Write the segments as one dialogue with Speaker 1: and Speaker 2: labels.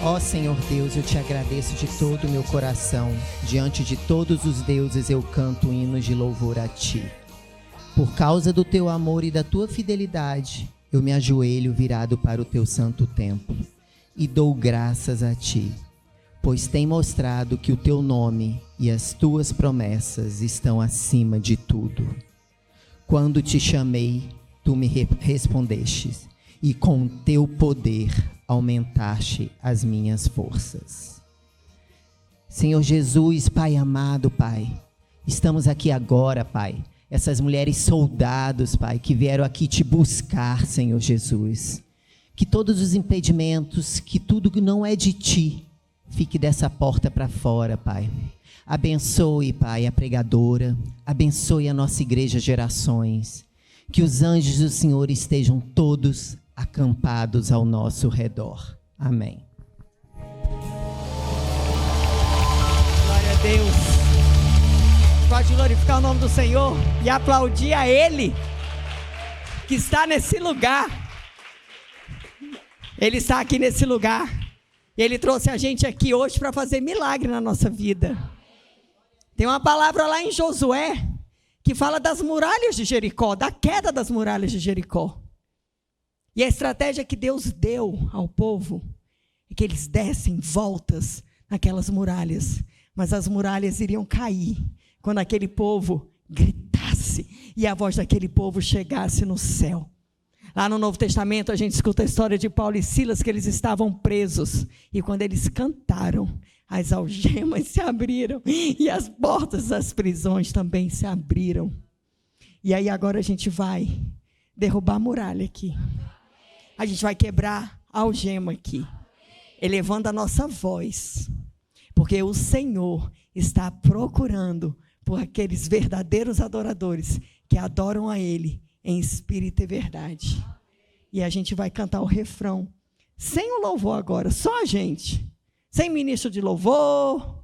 Speaker 1: Ó Senhor Deus, eu te agradeço de todo o meu coração. Diante de todos os deuses eu canto hinos de louvor a ti. Por causa do teu amor e da tua fidelidade, eu me ajoelho virado para o teu santo templo e dou graças a ti, pois tem mostrado que o teu nome e as tuas promessas estão acima de tudo. Quando te chamei, tu me respondeste, e com teu poder aumentaste as minhas forças. Senhor Jesus, Pai amado, Pai, estamos aqui agora, Pai, essas mulheres soldados, Pai, que vieram aqui te buscar, Senhor Jesus. Que todos os impedimentos, que tudo que não é de ti, fique dessa porta para fora, Pai. Abençoe, Pai, a pregadora, abençoe a nossa igreja Gerações. Que os anjos do Senhor estejam todos acampados ao nosso redor. Amém.
Speaker 2: Glória a Deus. Pode glorificar o nome do Senhor e aplaudir a Ele que está nesse lugar. Ele está aqui nesse lugar. Ele trouxe a gente aqui hoje para fazer milagre na nossa vida. Tem uma palavra lá em Josué que fala das muralhas de Jericó, da queda das muralhas de Jericó. E a estratégia que Deus deu ao povo é que eles dessem voltas naquelas muralhas, mas as muralhas iriam cair quando aquele povo gritasse e a voz daquele povo chegasse no céu. Lá no Novo Testamento a gente escuta a história de Paulo e Silas, que eles estavam presos, e quando eles cantaram, as algemas se abriram e as portas das prisões também se abriram. E aí agora a gente vai derrubar a muralha aqui. A gente vai quebrar a algema aqui, elevando a nossa voz, porque o Senhor está procurando por aqueles verdadeiros adoradores que adoram a Ele em espírito e verdade. E a gente vai cantar o refrão sem o louvor agora, só a gente, sem ministro de louvor.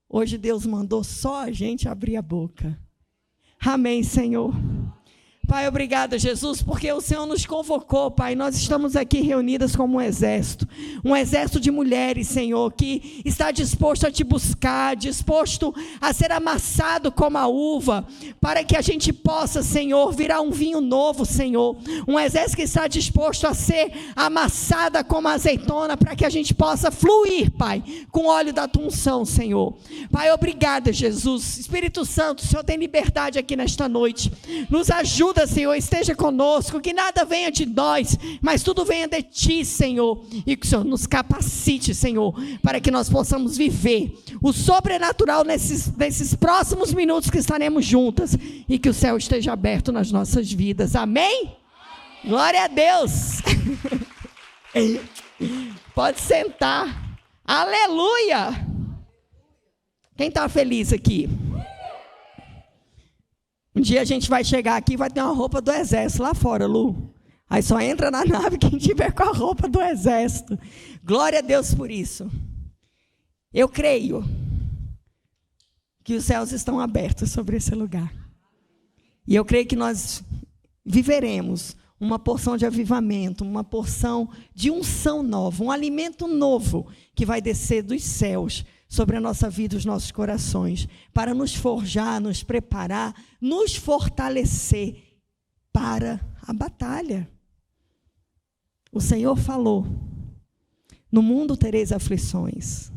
Speaker 2: Hoje Deus mandou só a gente abrir a boca. Amém, Senhor. Pai, obrigado, Jesus, porque o Senhor nos convocou, Pai. Nós estamos aqui reunidas como um exército de mulheres, Senhor, que está disposto a te buscar, disposto a ser amassado como a uva, para que a gente possa, Senhor, virar um vinho novo, Senhor. Um exército que está disposto a ser amassada como a azeitona, para que a gente possa fluir, Pai, com o óleo da tua unção, Senhor. Pai, obrigada, Jesus. Espírito Santo, o Senhor tem liberdade aqui nesta noite. Nos ajuda, Senhor, esteja conosco, que nada venha de nós, mas tudo venha de ti, Senhor, e que o Senhor nos capacite, Senhor, para que nós possamos viver o sobrenatural nesses próximos minutos que estaremos juntas, e que o céu esteja aberto nas nossas vidas. Amém? Glória a Deus. Pode sentar. Aleluia. Quem está feliz aqui? Um dia a gente vai chegar aqui e vai ter uma roupa do exército lá fora, Lu. Aí só entra na nave quem tiver com a roupa do exército. Glória a Deus por isso. Eu creio que os céus estão abertos sobre esse lugar. E eu creio que nós viveremos uma porção de avivamento, uma porção de unção nova, um alimento novo que vai descer dos céus sobre a nossa vida, os nossos corações, para nos forjar, nos preparar, nos fortalecer para a batalha. O Senhor falou: no mundo tereis aflições,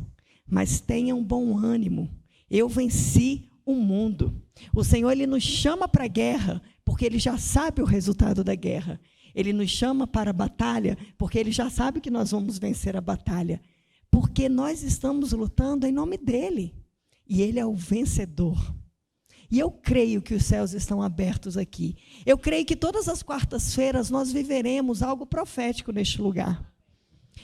Speaker 2: mas tenham bom ânimo, eu venci o mundo. O Senhor, Ele nos chama para a guerra, porque Ele já sabe o resultado da guerra. Ele nos chama para a batalha, porque Ele já sabe que nós vamos vencer a batalha. Porque nós estamos lutando em nome dEle. E Ele é o vencedor. E eu creio que os céus estão abertos aqui. Eu creio que todas as quartas-feiras nós viveremos algo profético neste lugar.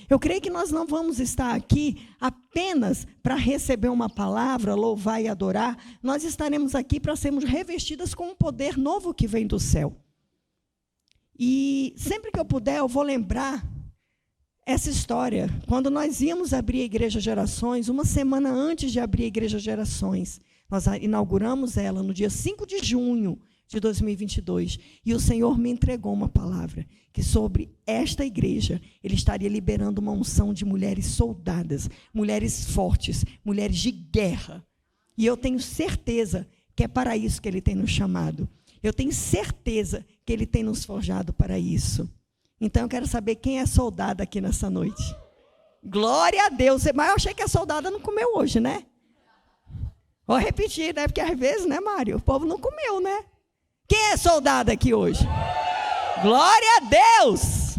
Speaker 2: Eu creio que nós não vamos estar aqui apenas para receber uma palavra, louvar e adorar. Nós estaremos aqui para sermos revestidas com um poder novo que vem do céu. E sempre que eu puder, eu vou lembrar essa história. Quando nós íamos abrir a Igreja Gerações, uma semana antes de abrir a Igreja Gerações, nós inauguramos ela no dia 5 de junho de 2022. E o Senhor me entregou uma palavra, que sobre esta igreja, Ele estaria liberando uma unção de mulheres soldadas, mulheres fortes, mulheres de guerra. E eu tenho certeza que é para isso que Ele tem nos chamado. Eu tenho certeza que Ele tem nos forjado para isso. Então eu quero saber quem é soldada aqui nessa noite. Glória a Deus. Mas eu achei que a soldada não comeu hoje, né? Vou repetir, né? Porque às vezes, né, Mário? O povo não comeu, né? Quem é soldado aqui hoje? Glória a Deus!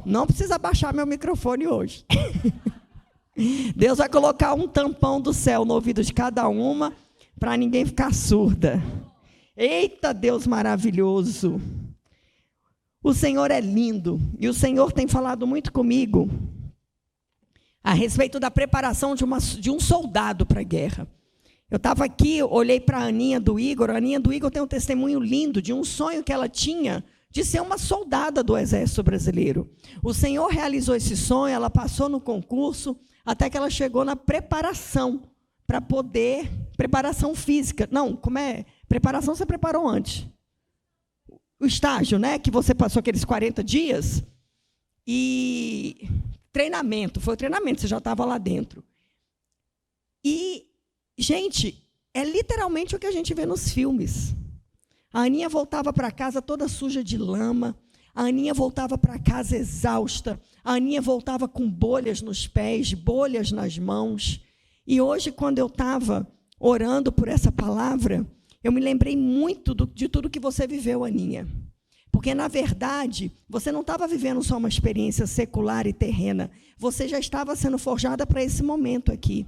Speaker 2: Não precisa baixar meu microfone hoje. Deus vai colocar um tampão do céu no ouvido de cada uma, para ninguém ficar surda. Eita, Deus maravilhoso! O Senhor é lindo, e o Senhor tem falado muito comigo a respeito da preparação de um soldado para a guerra. Eu estava aqui, olhei para a Aninha do Igor. A Aninha do Igor tem um testemunho lindo de um sonho que ela tinha de ser uma soldada do Exército Brasileiro. O Senhor realizou esse sonho, ela passou no concurso, até que ela chegou na preparação, para poder... Preparação física. Não, como é? Preparação você preparou antes. O estágio, né? Que você passou aqueles 40 dias. E treinamento, foi o treinamento, você já estava lá dentro. E... gente, é literalmente o que a gente vê nos filmes. A Aninha voltava para casa toda suja de lama. A Aninha voltava para casa exausta. A Aninha voltava com bolhas nos pés, bolhas nas mãos. E hoje, quando eu estava orando por essa palavra, eu me lembrei muito de tudo que você viveu, Aninha. Porque, na verdade, você não estava vivendo só uma experiência secular e terrena. Você já estava sendo forjada para esse momento aqui.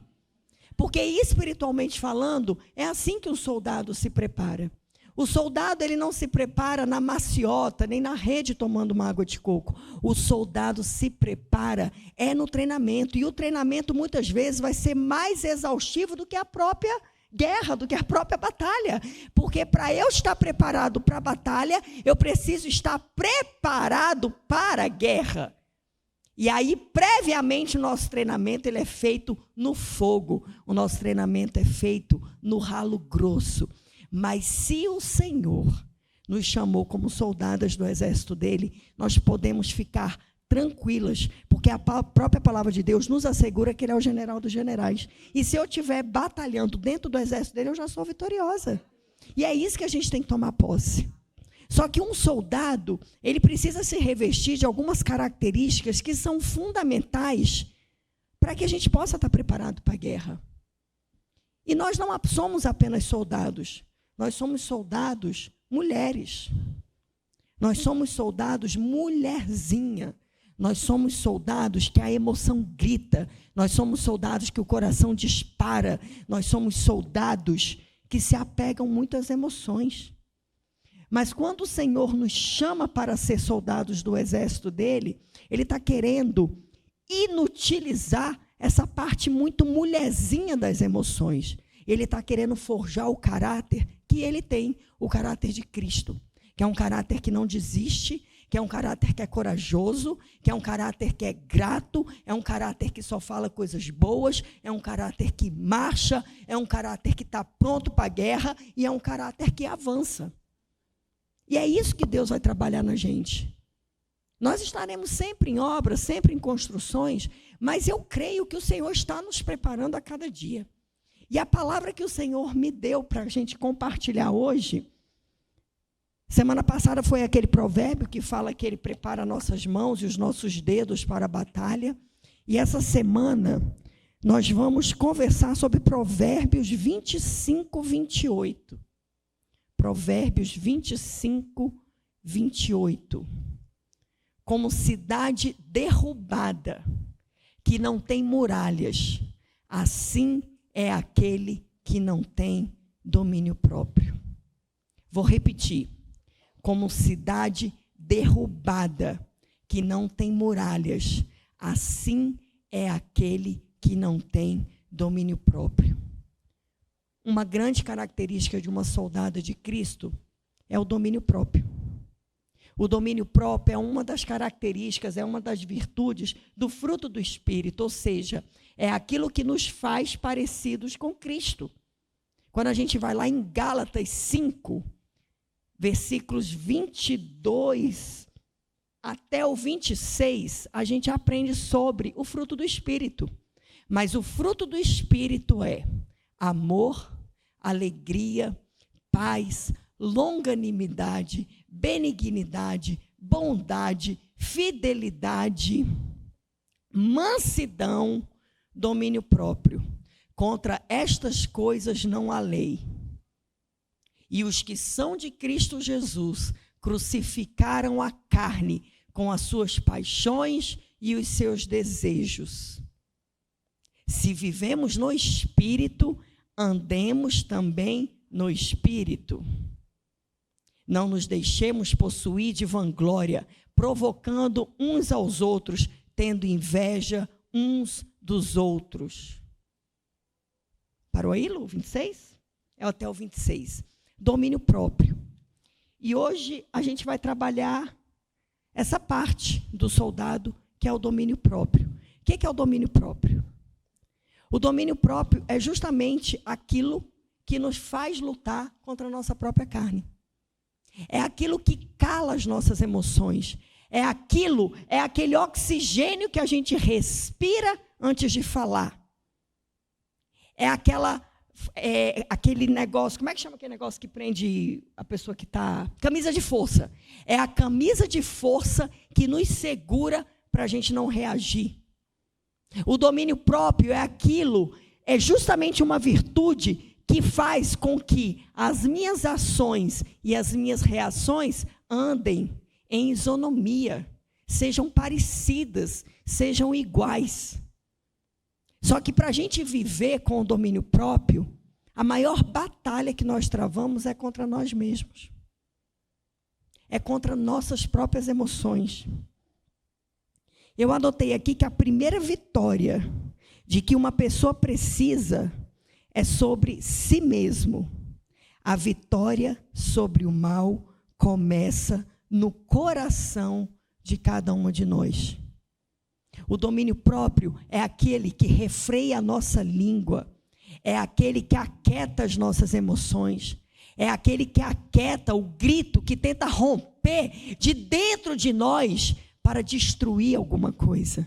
Speaker 2: Porque, espiritualmente falando, é assim que um soldado se prepara. O soldado, ele não se prepara na maciota, nem na rede tomando uma água de coco. O soldado se prepara no treinamento. E o treinamento, muitas vezes, vai ser mais exaustivo do que a própria guerra, do que a própria batalha. Porque, para eu estar preparado para a batalha, eu preciso estar preparado para a guerra. E aí, previamente, o nosso treinamento ele é feito no fogo. O nosso treinamento é feito no ralo grosso. Mas se o Senhor nos chamou como soldadas do exército dele, nós podemos ficar tranquilas, porque a própria palavra de Deus nos assegura que ele é o general dos generais. E se eu estiver batalhando dentro do exército dele, eu já sou vitoriosa. E é isso que a gente tem que tomar posse. Só que um soldado, ele precisa se revestir de algumas características que são fundamentais para que a gente possa estar preparado para a guerra. E nós não somos apenas soldados, nós somos soldados mulheres. Nós somos soldados mulherzinha. Nós somos soldados que a emoção grita. Nós somos soldados que o coração dispara. Nós somos soldados que se apegam muito às emoções. Mas quando o Senhor nos chama para ser soldados do exército dele, ele está querendo inutilizar essa parte muito mulherzinha das emoções. Ele está querendo forjar o caráter que ele tem, o caráter de Cristo, que é um caráter que não desiste, que é um caráter que é corajoso, que é um caráter que é grato, é um caráter que só fala coisas boas, é um caráter que marcha, é um caráter que está pronto para a guerra e é um caráter que avança. E é isso que Deus vai trabalhar na gente. Nós estaremos sempre em obras, sempre em construções, mas eu creio que o Senhor está nos preparando a cada dia. E a palavra que o Senhor me deu para a gente compartilhar hoje, semana passada foi aquele provérbio que fala que ele prepara nossas mãos e os nossos dedos para a batalha. E essa semana nós vamos conversar sobre Provérbios 25, 28. Provérbios 25, 28. Como cidade derrubada, que não tem muralhas, assim é aquele que não tem domínio próprio. Vou repetir. Como cidade derrubada, que não tem muralhas, assim é aquele que não tem domínio próprio. Uma grande característica de uma soldada de Cristo é o domínio próprio. O domínio próprio é uma das características, é uma das virtudes do fruto do Espírito, ou seja, é aquilo que nos faz parecidos com Cristo. Quando a gente vai lá em Gálatas 5, versículos 22 até o 26, a gente aprende sobre o fruto do Espírito. Mas o fruto do Espírito é amor, alegria, paz, longanimidade, benignidade, bondade, fidelidade, mansidão, domínio próprio. Contra estas coisas não há lei. E os que são de Cristo Jesus crucificaram a carne com as suas paixões e os seus desejos. Se vivemos no Espírito, andemos também no Espírito. Não nos deixemos possuir de vanglória, provocando uns aos outros, tendo inveja uns dos outros. Parou aí, Lu? 26? É até o 26. Domínio próprio. E hoje a gente vai trabalhar essa parte do soldado, que é o domínio próprio. O que é o domínio próprio? O domínio próprio é justamente aquilo que nos faz lutar contra a nossa própria carne. É aquilo que cala as nossas emoções. É aquele oxigênio que a gente respira antes de falar. É aquele negócio, como é que chama aquele negócio que prende a pessoa que está... Camisa de força. É a camisa de força que nos segura para a gente não reagir. O domínio próprio é justamente uma virtude que faz com que as minhas ações e as minhas reações andem em isonomia, sejam parecidas, sejam iguais. Só que para a gente viver com o domínio próprio, a maior batalha que nós travamos é contra nós mesmos. É contra nossas próprias emoções. Eu anotei aqui que a primeira vitória de que uma pessoa precisa é sobre si mesmo. A vitória sobre o mal começa no coração de cada uma de nós. O domínio próprio é aquele que refreia a nossa língua, é aquele que aquieta as nossas emoções, é aquele que aquieta o grito que tenta romper de dentro de nós para destruir alguma coisa.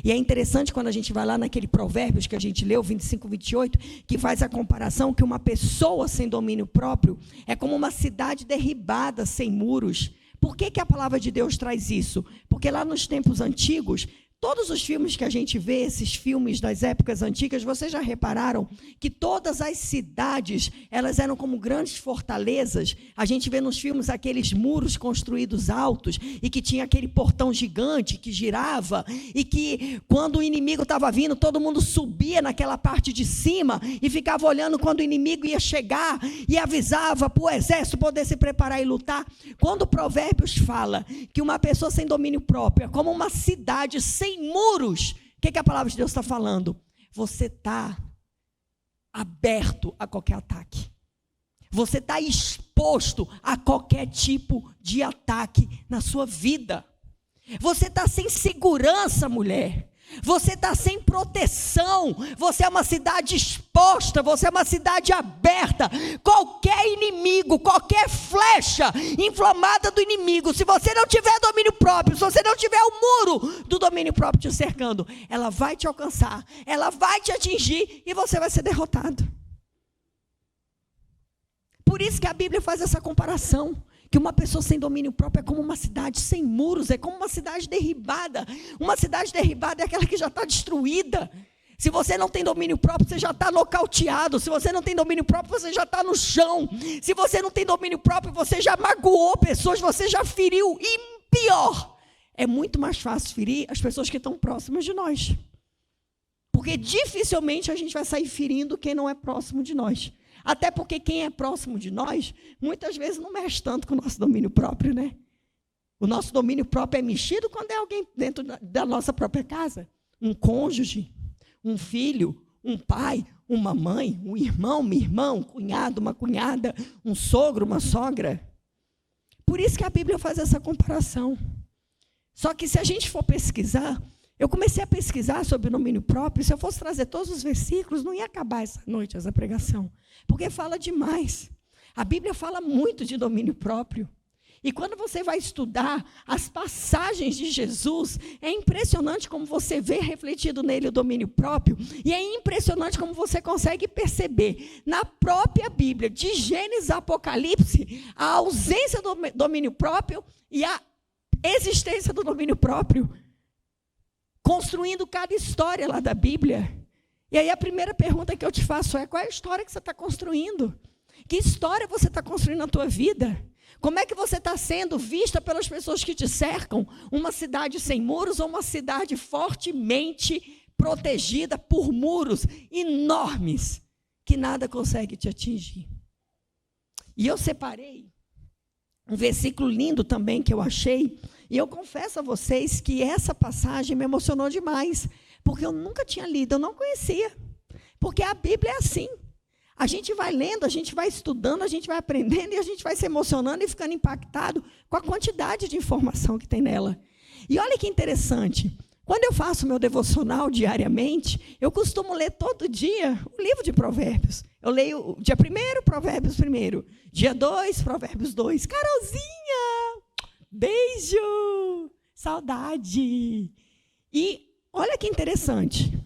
Speaker 2: E é interessante quando a gente vai lá naquele Provérbios que a gente leu, 25, 28, que faz a comparação que uma pessoa sem domínio próprio é como uma cidade derribada sem muros. Por que a palavra de Deus traz isso? Porque lá nos tempos antigos, todos os filmes que a gente vê, esses filmes das épocas antigas, vocês já repararam que todas as cidades, elas eram como grandes fortalezas. A gente vê nos filmes aqueles muros construídos altos e que tinha aquele portão gigante que girava e que quando o inimigo estava vindo, todo mundo subia naquela parte de cima e ficava olhando quando o inimigo ia chegar e avisava para o exército poder se preparar e lutar. Quando o Provérbios fala que uma pessoa sem domínio próprio é como uma cidade sem muros, o que a palavra de Deus está falando? Você está aberto a qualquer ataque. Você está exposto a qualquer tipo de ataque na sua vida. Você está sem segurança, mulher. Você está sem proteção. Você é uma cidade exposta. Você é uma cidade aberta. Qualquer inimigo, qualquer flecha inflamada do inimigo, se você não tiver domínio próprio, se você não tiver o muro do domínio próprio te cercando, ela vai te alcançar, ela vai te atingir e você vai ser derrotado. Por isso que a Bíblia faz essa comparação. Que uma pessoa sem domínio próprio é como uma cidade sem muros, é como uma cidade derribada. Uma cidade derribada é aquela que já está destruída. Se você não tem domínio próprio, você já está nocauteado. Se você não tem domínio próprio, você já está no chão. Se você não tem domínio próprio, você já magoou pessoas, você já feriu. E pior, é muito mais fácil ferir as pessoas que estão próximas de nós. Porque dificilmente a gente vai sair ferindo quem não é próximo de nós. Até porque quem é próximo de nós, muitas vezes não mexe tanto com o nosso domínio próprio, né? O nosso domínio próprio é mexido quando é alguém dentro da nossa própria casa. Um cônjuge, um filho, um pai, uma mãe, um irmão, uma irmã, um cunhado, uma cunhada, um sogro, uma sogra. Por isso que a Bíblia faz essa comparação. Só que se a gente for pesquisar, Eu comecei a pesquisar sobre o domínio próprio. Se eu fosse trazer todos os versículos, não ia acabar essa noite, essa pregação. Porque fala demais. A Bíblia fala muito de domínio próprio. E quando você vai estudar as passagens de Jesus, é impressionante como você vê refletido nele o domínio próprio. E é impressionante como você consegue perceber na própria Bíblia, de Gênesis a Apocalipse, a ausência do domínio próprio e a existência do domínio próprio, construindo cada história lá da Bíblia. E aí a primeira pergunta que eu te faço é: qual é a história que você está construindo? Que história você está construindo na tua vida? Como é que você está sendo vista pelas pessoas que te cercam? Uma cidade sem muros ou uma cidade fortemente protegida por muros enormes que nada consegue te atingir? E eu separei um versículo lindo também que eu achei, e eu confesso a vocês que essa passagem me emocionou demais, porque eu nunca tinha lido, eu não conhecia, porque a Bíblia é assim. A gente vai lendo, a gente vai estudando, a gente vai aprendendo e a gente vai se emocionando e ficando impactado com a quantidade de informação que tem nela. E olha que interessante, quando eu faço meu devocional diariamente, eu costumo ler todo dia o livro de Provérbios. Eu leio dia 1, Provérbios 1, dia 2, Provérbios 2. Carolzinha, beijo, saudade. E olha que interessante,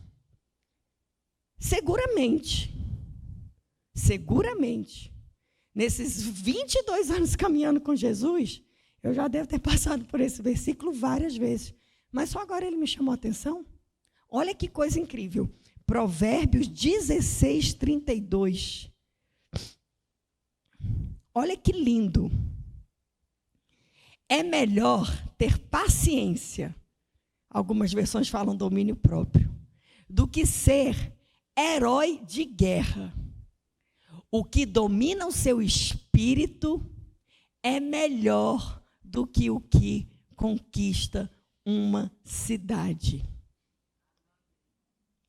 Speaker 2: seguramente, nesses 22 anos caminhando com Jesus, eu já devo ter passado por esse versículo várias vezes, mas só agora ele me chamou a atenção. Olha que coisa incrível. Provérbios 16, 32. Olha que lindo. É melhor ter paciência, algumas versões falam domínio próprio, do que ser herói de guerra. O que domina o seu espírito é melhor do que o que conquista uma cidade.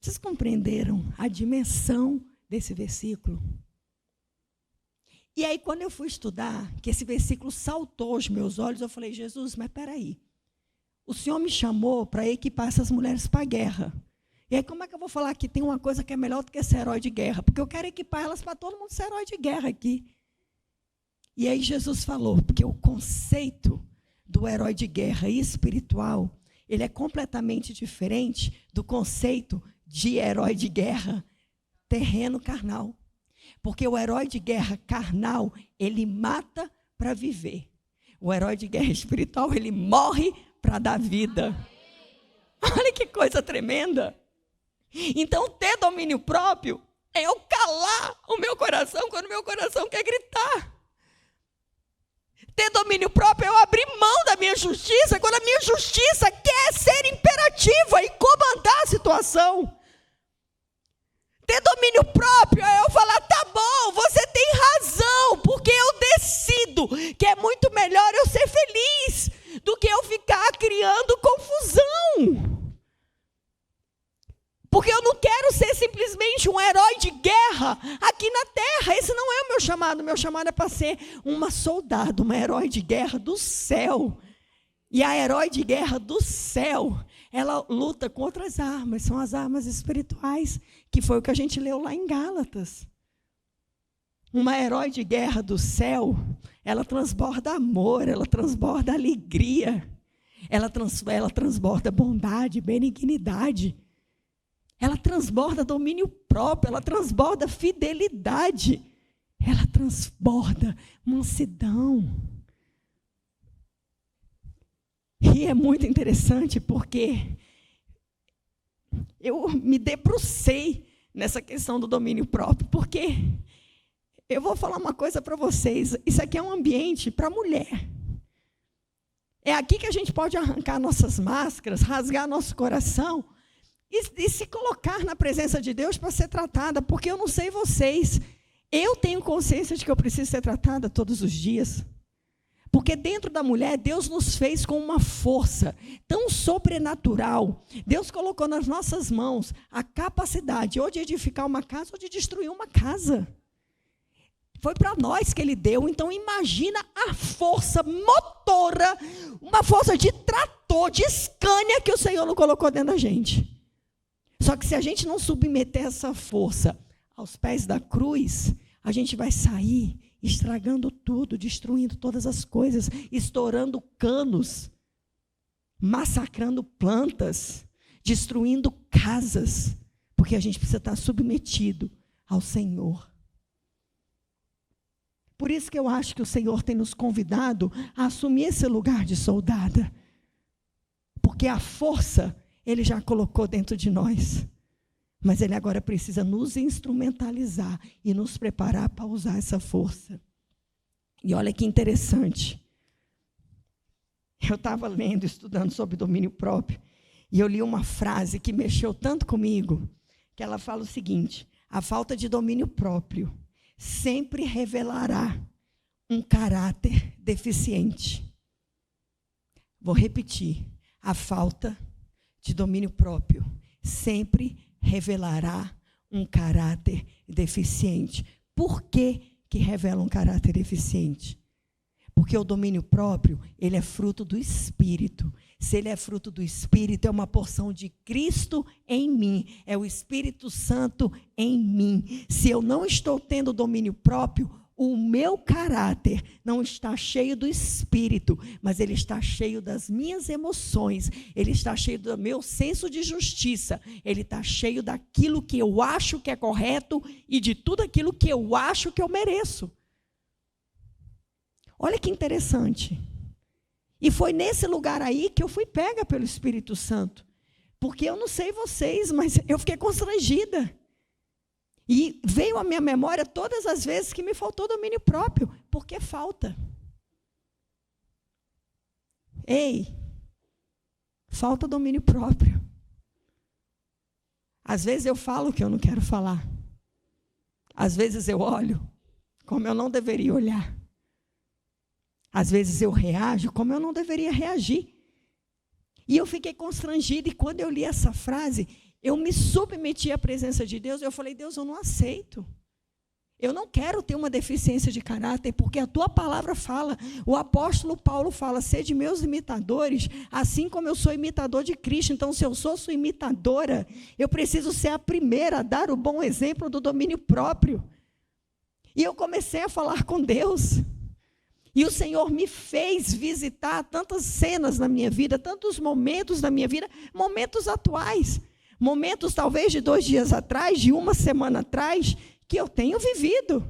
Speaker 2: Vocês compreenderam a dimensão desse versículo? E aí, quando eu fui estudar, que esse versículo saltou aos meus olhos, eu falei: Jesus, mas peraí, o Senhor me chamou para equipar essas mulheres para a guerra. E aí, como é que eu vou falar que tem uma coisa que é melhor do que ser herói de guerra? Porque eu quero equipar elas para todo mundo ser herói de guerra aqui. E aí Jesus falou, porque o conceito do herói de guerra espiritual, ele é completamente diferente do conceito de herói de guerra terreno carnal. Porque o herói de guerra carnal, ele mata para viver. O herói de guerra espiritual, ele morre para dar vida. Olha que coisa tremenda. Então, ter domínio próprio é eu calar o meu coração quando o meu coração quer gritar. Ter domínio próprio é eu abrir mão da minha justiça quando a minha justiça quer ser imperativa e comandar a situação. Ter domínio próprio é eu falar: tá bom, você tem razão, porque eu decido que é muito melhor eu ser feliz do que eu ficar criando confusão. Porque eu não quero ser simplesmente um herói de guerra aqui na terra. Esse não é o meu chamado. O meu chamado é para ser uma soldado, uma herói de guerra do céu. E a herói de guerra do céu, ela luta com outras armas, são as armas espirituais, que foi o que a gente leu lá em Gálatas. Uma herói de guerra do céu, ela transborda amor, ela transborda alegria, ela transborda bondade, benignidade. Ela transborda domínio próprio, ela transborda fidelidade, ela transborda mansidão. E é muito interessante porque eu me debrucei nessa questão do domínio próprio, porque eu vou falar uma coisa para vocês, isso aqui é um ambiente para mulher. É aqui que a gente pode arrancar nossas máscaras, rasgar nosso coração, e se colocar na presença de Deus para ser tratada, porque eu não sei vocês, eu tenho consciência de que eu preciso ser tratada todos os dias, porque dentro da mulher, Deus nos fez com uma força tão sobrenatural, Deus colocou nas nossas mãos a capacidade ou de edificar uma casa ou de destruir uma casa. Foi para nós que ele deu. Então imagina a força motora, uma força de trator, de Scania que o Senhor não colocou dentro da gente. Só que se a gente não submeter essa força aos pés da cruz, a gente vai sair estragando tudo, destruindo todas as coisas, estourando canos, massacrando plantas, destruindo casas, porque a gente precisa estar submetido ao Senhor. Por isso que eu acho que o Senhor tem nos convidado a assumir esse lugar de soldada, porque a força Ele já colocou dentro de nós, mas Ele agora precisa nos instrumentalizar e nos preparar para usar essa força. E olha que interessante, eu estava lendo, estudando sobre domínio próprio, e eu li uma frase que mexeu tanto comigo, que ela fala o seguinte: a falta de domínio próprio sempre revelará um caráter deficiente. Vou repetir, a falta de domínio próprio sempre revelará um caráter deficiente. Por que revela um caráter deficiente? Porque o domínio próprio, ele é fruto do Espírito. Se ele é fruto do Espírito, é uma porção de Cristo em mim. É o Espírito Santo em mim. Se eu não estou tendo domínio próprio, o meu caráter não está cheio do Espírito, mas ele está cheio das minhas emoções, ele está cheio do meu senso de justiça, ele está cheio daquilo que eu acho que é correto e de tudo aquilo que eu acho que eu mereço. Olha que interessante. E foi nesse lugar aí que eu fui pega pelo Espírito Santo, porque eu não sei vocês, mas eu fiquei constrangida. E veio à minha memória todas as vezes que me faltou domínio próprio, porque falta. Ei, falta domínio próprio. Às vezes eu falo o que eu não quero falar. Às vezes eu olho como eu não deveria olhar. Às vezes eu reajo como eu não deveria reagir. E eu fiquei constrangida, e quando eu li essa frase, eu me submeti à presença de Deus, eu falei: Deus, eu não aceito. Eu não quero ter uma deficiência de caráter, porque a tua palavra fala, o apóstolo Paulo fala: sede meus imitadores, assim como eu sou imitador de Cristo. Então, se eu sou sua imitadora, eu preciso ser a primeira a dar o bom exemplo do domínio próprio. E eu comecei a falar com Deus. E o Senhor me fez visitar tantas cenas na minha vida, tantos momentos da minha vida, momentos atuais. Momentos talvez de 2 dias atrás, de 1 semana atrás, que eu tenho vivido.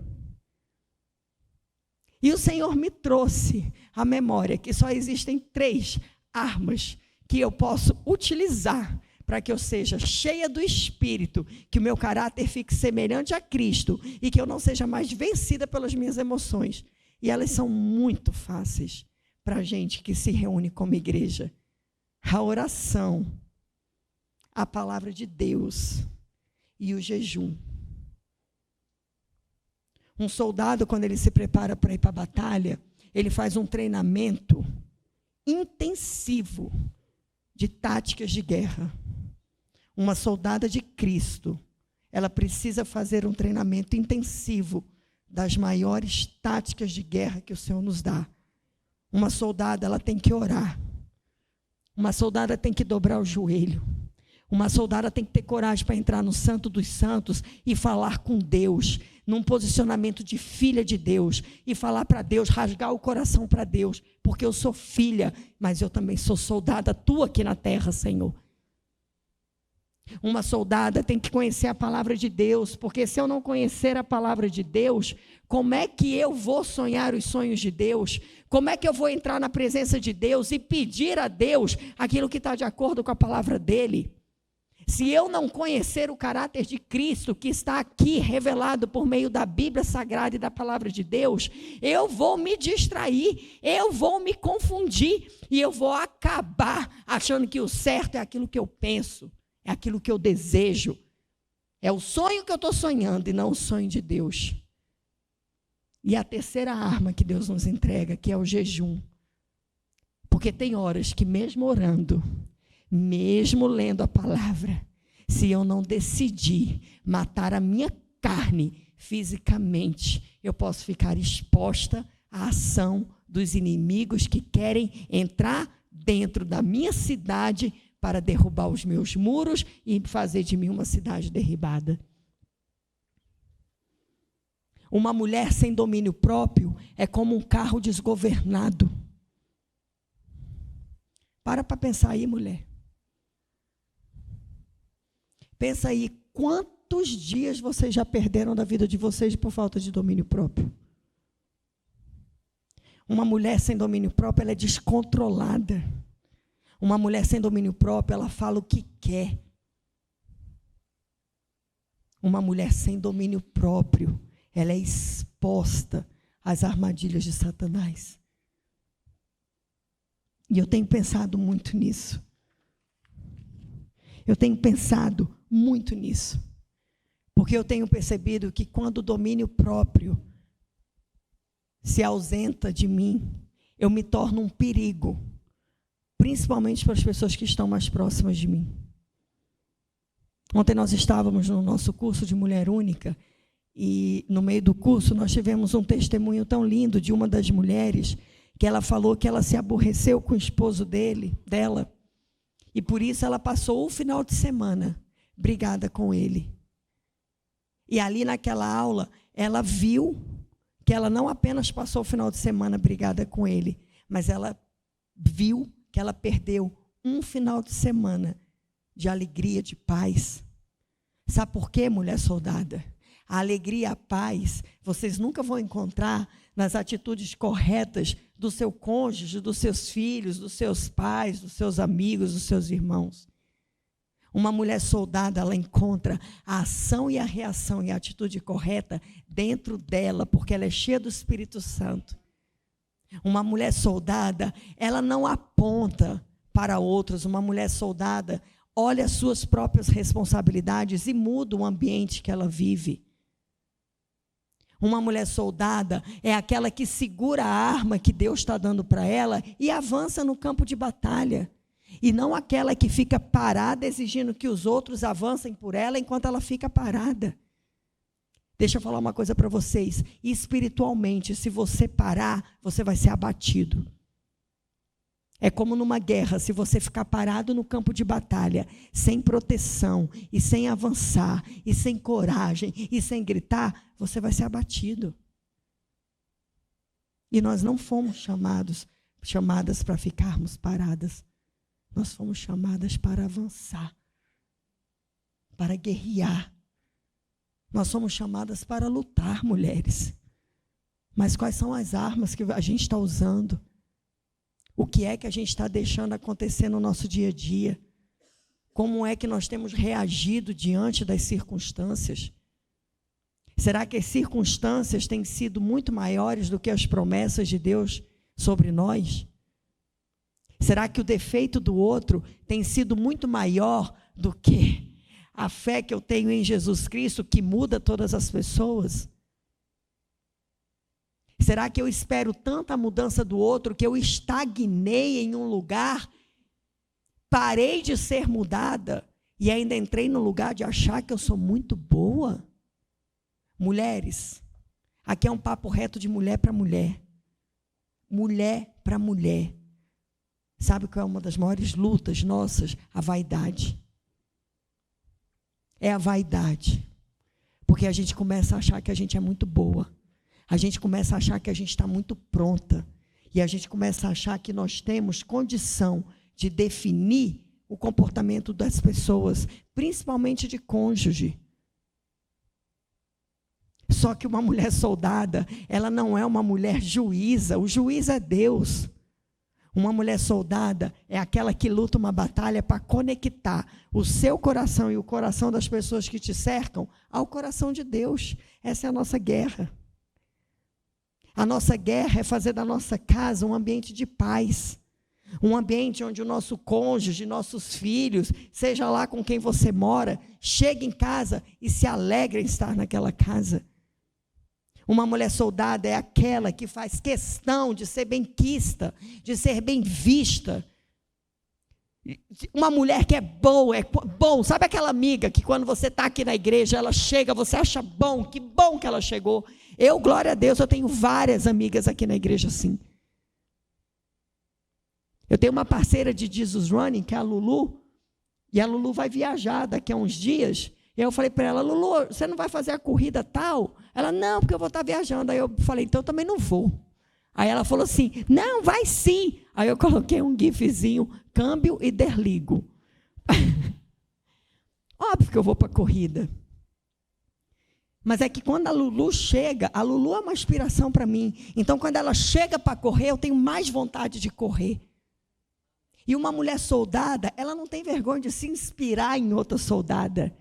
Speaker 2: E o Senhor me trouxe à memória que só existem 3 armas que eu posso utilizar para que eu seja cheia do Espírito, que o meu caráter fique semelhante a Cristo e que eu não seja mais vencida pelas minhas emoções. E elas são muito fáceis para a gente que se reúne como igreja. A oração, a palavra de Deus e o jejum. Um soldado, quando ele se prepara para ir para a batalha, ele faz um treinamento intensivo de táticas de guerra. Uma soldada de Cristo, ela precisa fazer um treinamento intensivo das maiores táticas de guerra que o Senhor nos dá. Uma soldada, ela tem que orar. Uma soldada tem que dobrar o joelho. Uma soldada tem que ter coragem para entrar no Santo dos Santos e falar com Deus, num posicionamento de filha de Deus, e falar para Deus, rasgar o coração para Deus, porque eu sou filha, mas eu também sou soldada tua aqui na terra, Senhor. Uma soldada tem que conhecer a palavra de Deus, porque se eu não conhecer a palavra de Deus, como é que eu vou sonhar os sonhos de Deus? Como é que eu vou entrar na presença de Deus e pedir a Deus aquilo que está de acordo com a palavra dele? Se eu não conhecer o caráter de Cristo, que está aqui revelado por meio da Bíblia Sagrada e da palavra de Deus, eu vou me distrair, eu vou me confundir, e eu vou acabar achando que o certo é aquilo que eu penso, é aquilo que eu desejo, é o sonho que eu estou sonhando e não o sonho de Deus. E a terceira arma que Deus nos entrega, que é o jejum. Porque tem horas que mesmo orando, mesmo lendo a palavra, se eu não decidir matar a minha carne fisicamente eu posso ficar exposta à ação dos inimigos que querem entrar dentro da minha cidade para derrubar os meus muros e fazer de mim uma cidade derribada. Uma mulher sem domínio próprio é como um carro desgovernado. Para pensar aí, mulher. Pensa aí, quantos dias vocês já perderam da vida de vocês por falta de domínio próprio? Uma mulher sem domínio próprio, ela é descontrolada. Uma mulher sem domínio próprio, ela fala o que quer. Uma mulher sem domínio próprio, ela é exposta às armadilhas de Satanás. E eu tenho pensado muito nisso. Eu tenho pensado muito nisso. Porque eu tenho percebido que quando o domínio próprio se ausenta de mim, eu me torno um perigo, principalmente para as pessoas que estão mais próximas de mim. Ontem nós estávamos no nosso curso de Mulher Única, e no meio do curso nós tivemos um testemunho tão lindo de uma das mulheres, que ela falou que ela se aborreceu com o esposo dela, e por isso ela passou o final de semana brigada com ele. E ali naquela aula, ela viu que ela não apenas passou o final de semana brigada com ele, mas ela viu que ela perdeu um final de semana de alegria, de paz. Sabe por quê, mulher soldada? A alegria e a paz, vocês nunca vão encontrar nas atitudes corretas do seu cônjuge, dos seus filhos, dos seus pais, dos seus amigos, dos seus irmãos. Uma mulher soldada, ela encontra a ação e a reação e a atitude correta dentro dela, porque ela é cheia do Espírito Santo. Uma mulher soldada, ela não aponta para outros. Uma mulher soldada olha as suas próprias responsabilidades e muda o ambiente que ela vive. Uma mulher soldada é aquela que segura a arma que Deus está dando para ela e avança no campo de batalha. E não aquela que fica parada exigindo que os outros avancem por ela enquanto ela fica parada. Deixa eu falar uma coisa para vocês. Espiritualmente, se você parar, você vai ser abatido. É como numa guerra, se você ficar parado no campo de batalha, sem proteção, e sem avançar, e sem coragem, e sem gritar, você vai ser abatido. E nós não fomos chamadas para ficarmos paradas. Nós fomos chamadas para avançar, para guerrear. Nós somos chamadas para lutar, mulheres. Mas quais são as armas que a gente está usando? O que é que a gente está deixando acontecer no nosso dia a dia? Como é que nós temos reagido diante das circunstâncias? Será que as circunstâncias têm sido muito maiores do que as promessas de Deus sobre nós? Será que o defeito do outro tem sido muito maior do que a fé que eu tenho em Jesus Cristo, que muda todas as pessoas? Será que eu espero tanta mudança do outro que eu estagnei em um lugar, parei de ser mudada e ainda entrei no lugar de achar que eu sou muito boa? Mulheres, aqui é um papo reto de mulher para mulher. Mulher para mulher. Sabe qual é uma das maiores lutas nossas? A vaidade. É a vaidade. Porque a gente começa a achar que a gente é muito boa. A gente começa a achar que a gente está muito pronta. E a gente começa a achar que nós temos condição de definir o comportamento das pessoas, principalmente de cônjuge. Só que uma mulher soldada, ela não é uma mulher juíza. O juiz é Deus. Uma mulher soldada é aquela que luta uma batalha para conectar o seu coração e o coração das pessoas que te cercam ao coração de Deus. Essa é a nossa guerra. A nossa guerra é fazer da nossa casa um ambiente de paz. Um ambiente onde o nosso cônjuge, nossos filhos, seja lá com quem você mora, chegue em casa e se alegre em estar naquela casa. Uma mulher soldada é aquela que faz questão de ser bem quista, de ser bem vista. Uma mulher que é boa, bom. Sabe aquela amiga que quando você está aqui na igreja, ela chega, você acha bom, que bom que ela chegou. Glória a Deus, eu tenho várias amigas aqui na igreja assim. Eu tenho uma parceira de Jesus Running, que é a Lulu, e a Lulu vai viajar daqui a uns dias. E eu falei para ela, Lulu, você não vai fazer a corrida tal? Ela, não, porque eu vou estar viajando. Aí eu falei, então eu também não vou. Aí ela falou assim, não, vai sim. Aí eu coloquei um gifzinho, câmbio e desligo. Óbvio que eu vou para a corrida. Mas é que quando a Lulu chega, a Lulu é uma inspiração para mim. Então, quando ela chega para correr, eu tenho mais vontade de correr. E uma mulher soldada, ela não tem vergonha de se inspirar em outra soldada.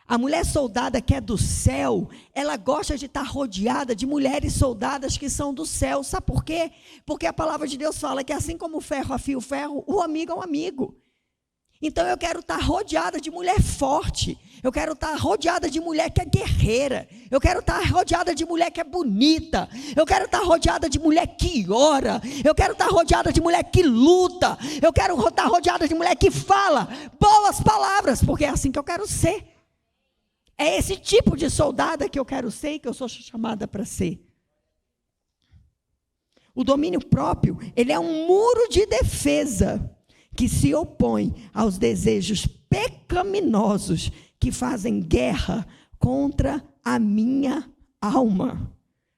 Speaker 2: A mulher soldada que é do céu, ela gosta de estar rodeada de mulheres soldadas que são do céu. Sabe por quê? Porque a palavra de Deus fala que assim como o ferro afia o ferro, o amigo é um amigo. Então eu quero estar rodeada de mulher forte. Eu quero estar rodeada de mulher que é guerreira. Eu quero estar rodeada de mulher que é bonita. Eu quero estar rodeada de mulher que ora. Eu quero estar rodeada de mulher que luta. Eu quero estar rodeada de mulher que fala boas palavras, porque é assim que eu quero ser. É esse tipo de soldada que eu quero ser e que eu sou chamada para ser. O domínio próprio, ele é um muro de defesa que se opõe aos desejos pecaminosos que fazem guerra contra a minha alma.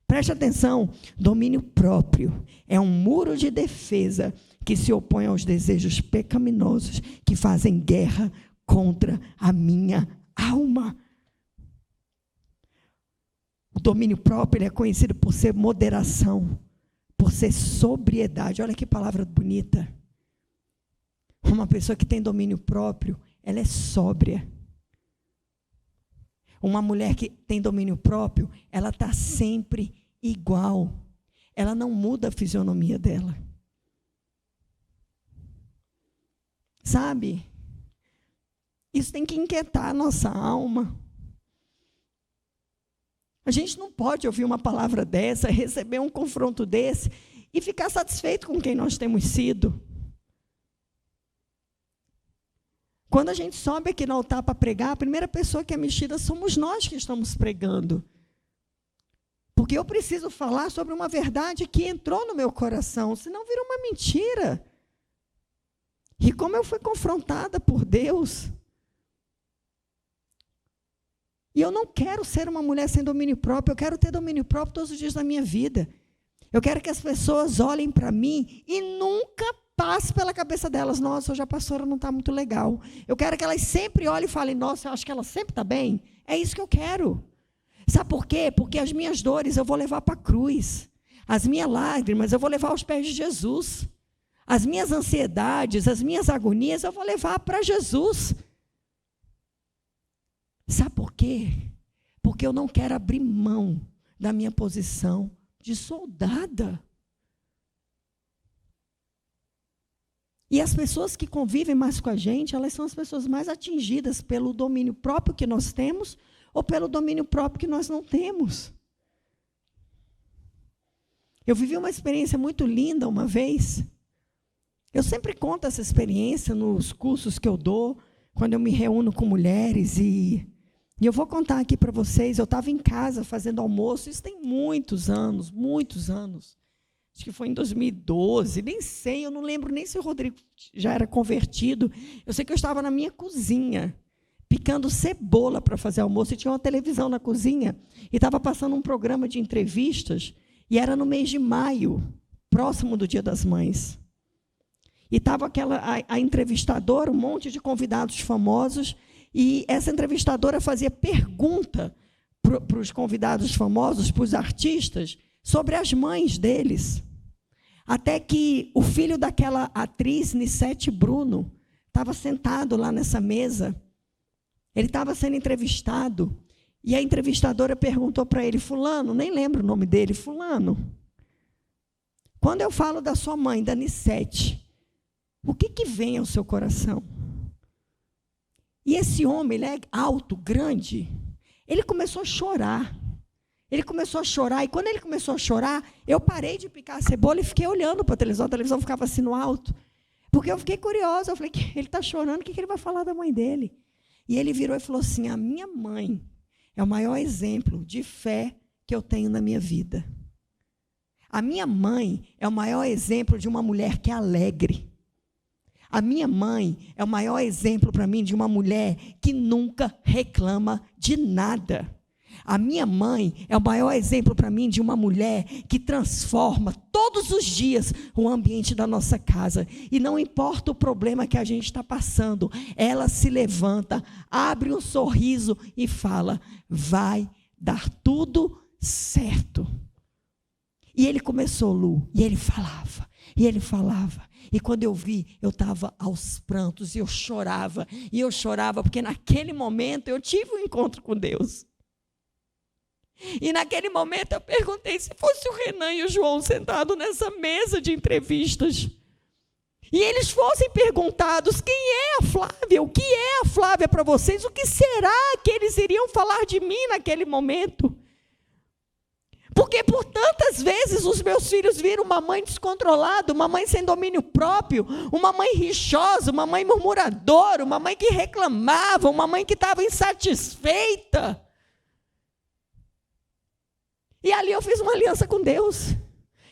Speaker 2: Preste atenção, domínio próprio é um muro de defesa que se opõe aos desejos pecaminosos que fazem guerra contra a minha alma. O domínio próprio ele é conhecido por ser moderação, por ser sobriedade. Olha que palavra bonita. Uma pessoa que tem domínio próprio, ela é sóbria. Uma mulher que tem domínio próprio, ela está sempre igual. Ela não muda a fisionomia dela. Sabe? Isso tem que inquietar a nossa alma. A gente não pode ouvir uma palavra dessa, receber um confronto desse e ficar satisfeito com quem nós temos sido. Quando a gente sobe aqui no altar para pregar, a primeira pessoa que é mexida somos nós que estamos pregando. Porque eu preciso falar sobre uma verdade que entrou no meu coração, senão vira uma mentira. E como eu fui confrontada por Deus. E eu não quero ser uma mulher sem domínio próprio, eu quero ter domínio próprio todos os dias da minha vida. Eu quero que as pessoas olhem para mim e nunca passe pela cabeça delas, nossa, hoje a pastora não está muito legal. Eu quero que elas sempre olhem e falem, nossa, eu acho que ela sempre está bem. É isso que eu quero. Sabe por quê? Porque as minhas dores eu vou levar para a cruz. As minhas lágrimas eu vou levar aos pés de Jesus. As minhas ansiedades, as minhas agonias eu vou levar para Jesus. Sabe por quê? Porque eu não quero abrir mão da minha posição de soldada. E as pessoas que convivem mais com a gente, elas são as pessoas mais atingidas pelo domínio próprio que nós temos ou pelo domínio próprio que nós não temos. Eu vivi uma experiência muito linda uma vez. Eu sempre conto essa experiência nos cursos que eu dou, quando eu me reúno com mulheres e eu vou contar aqui para vocês. Eu estava em casa fazendo almoço, isso tem muitos anos. Acho que foi em 2012, nem sei, eu não lembro nem se o Rodrigo já era convertido. Eu sei que eu estava na minha cozinha, picando cebola para fazer almoço, e tinha uma televisão na cozinha, e estava passando um programa de entrevistas, e era no mês de maio, próximo do Dia das Mães. E estava a entrevistadora, um monte de convidados famosos, e essa entrevistadora fazia pergunta para os convidados famosos, para os artistas, sobre as mães deles. Até que o filho daquela atriz, Nissete Bruno, estava sentado lá nessa mesa. Ele estava sendo entrevistado. E a entrevistadora perguntou para ele, fulano, nem lembro o nome dele, fulano, quando eu falo da sua mãe, da Nissete, o que vem ao seu coração? E esse homem, ele é alto, grande, ele começou a chorar. Ele começou a chorar, e quando ele começou a chorar, eu parei de picar a cebola e fiquei olhando para a televisão ficava assim no alto. Porque eu fiquei curiosa, eu falei, ele está chorando, o que ele vai falar da mãe dele? E ele virou e falou assim, a minha mãe é o maior exemplo de fé que eu tenho na minha vida. A minha mãe é o maior exemplo de uma mulher que é alegre. A minha mãe é o maior exemplo para mim de uma mulher que nunca reclama de nada. A minha mãe é o maior exemplo para mim de uma mulher que transforma todos os dias o ambiente da nossa casa. E não importa o problema que a gente está passando, ela se levanta, abre um sorriso e fala, vai dar tudo certo. E ele começou, Lu, e ele falava. E quando eu vi, eu estava aos prantos, e eu chorava, porque naquele momento eu tive um encontro com Deus. E naquele momento eu perguntei se fosse o Renan e o João sentados nessa mesa de entrevistas, e eles fossem perguntados, quem é a Flávia? O que é a Flávia para vocês? O que será que eles iriam falar de mim naquele momento? Porque por tantas vezes os meus filhos viram uma mãe descontrolada, uma mãe sem domínio próprio, uma mãe rixosa, uma mãe murmuradora, uma mãe que reclamava, uma mãe que estava insatisfeita. E ali eu fiz uma aliança com Deus.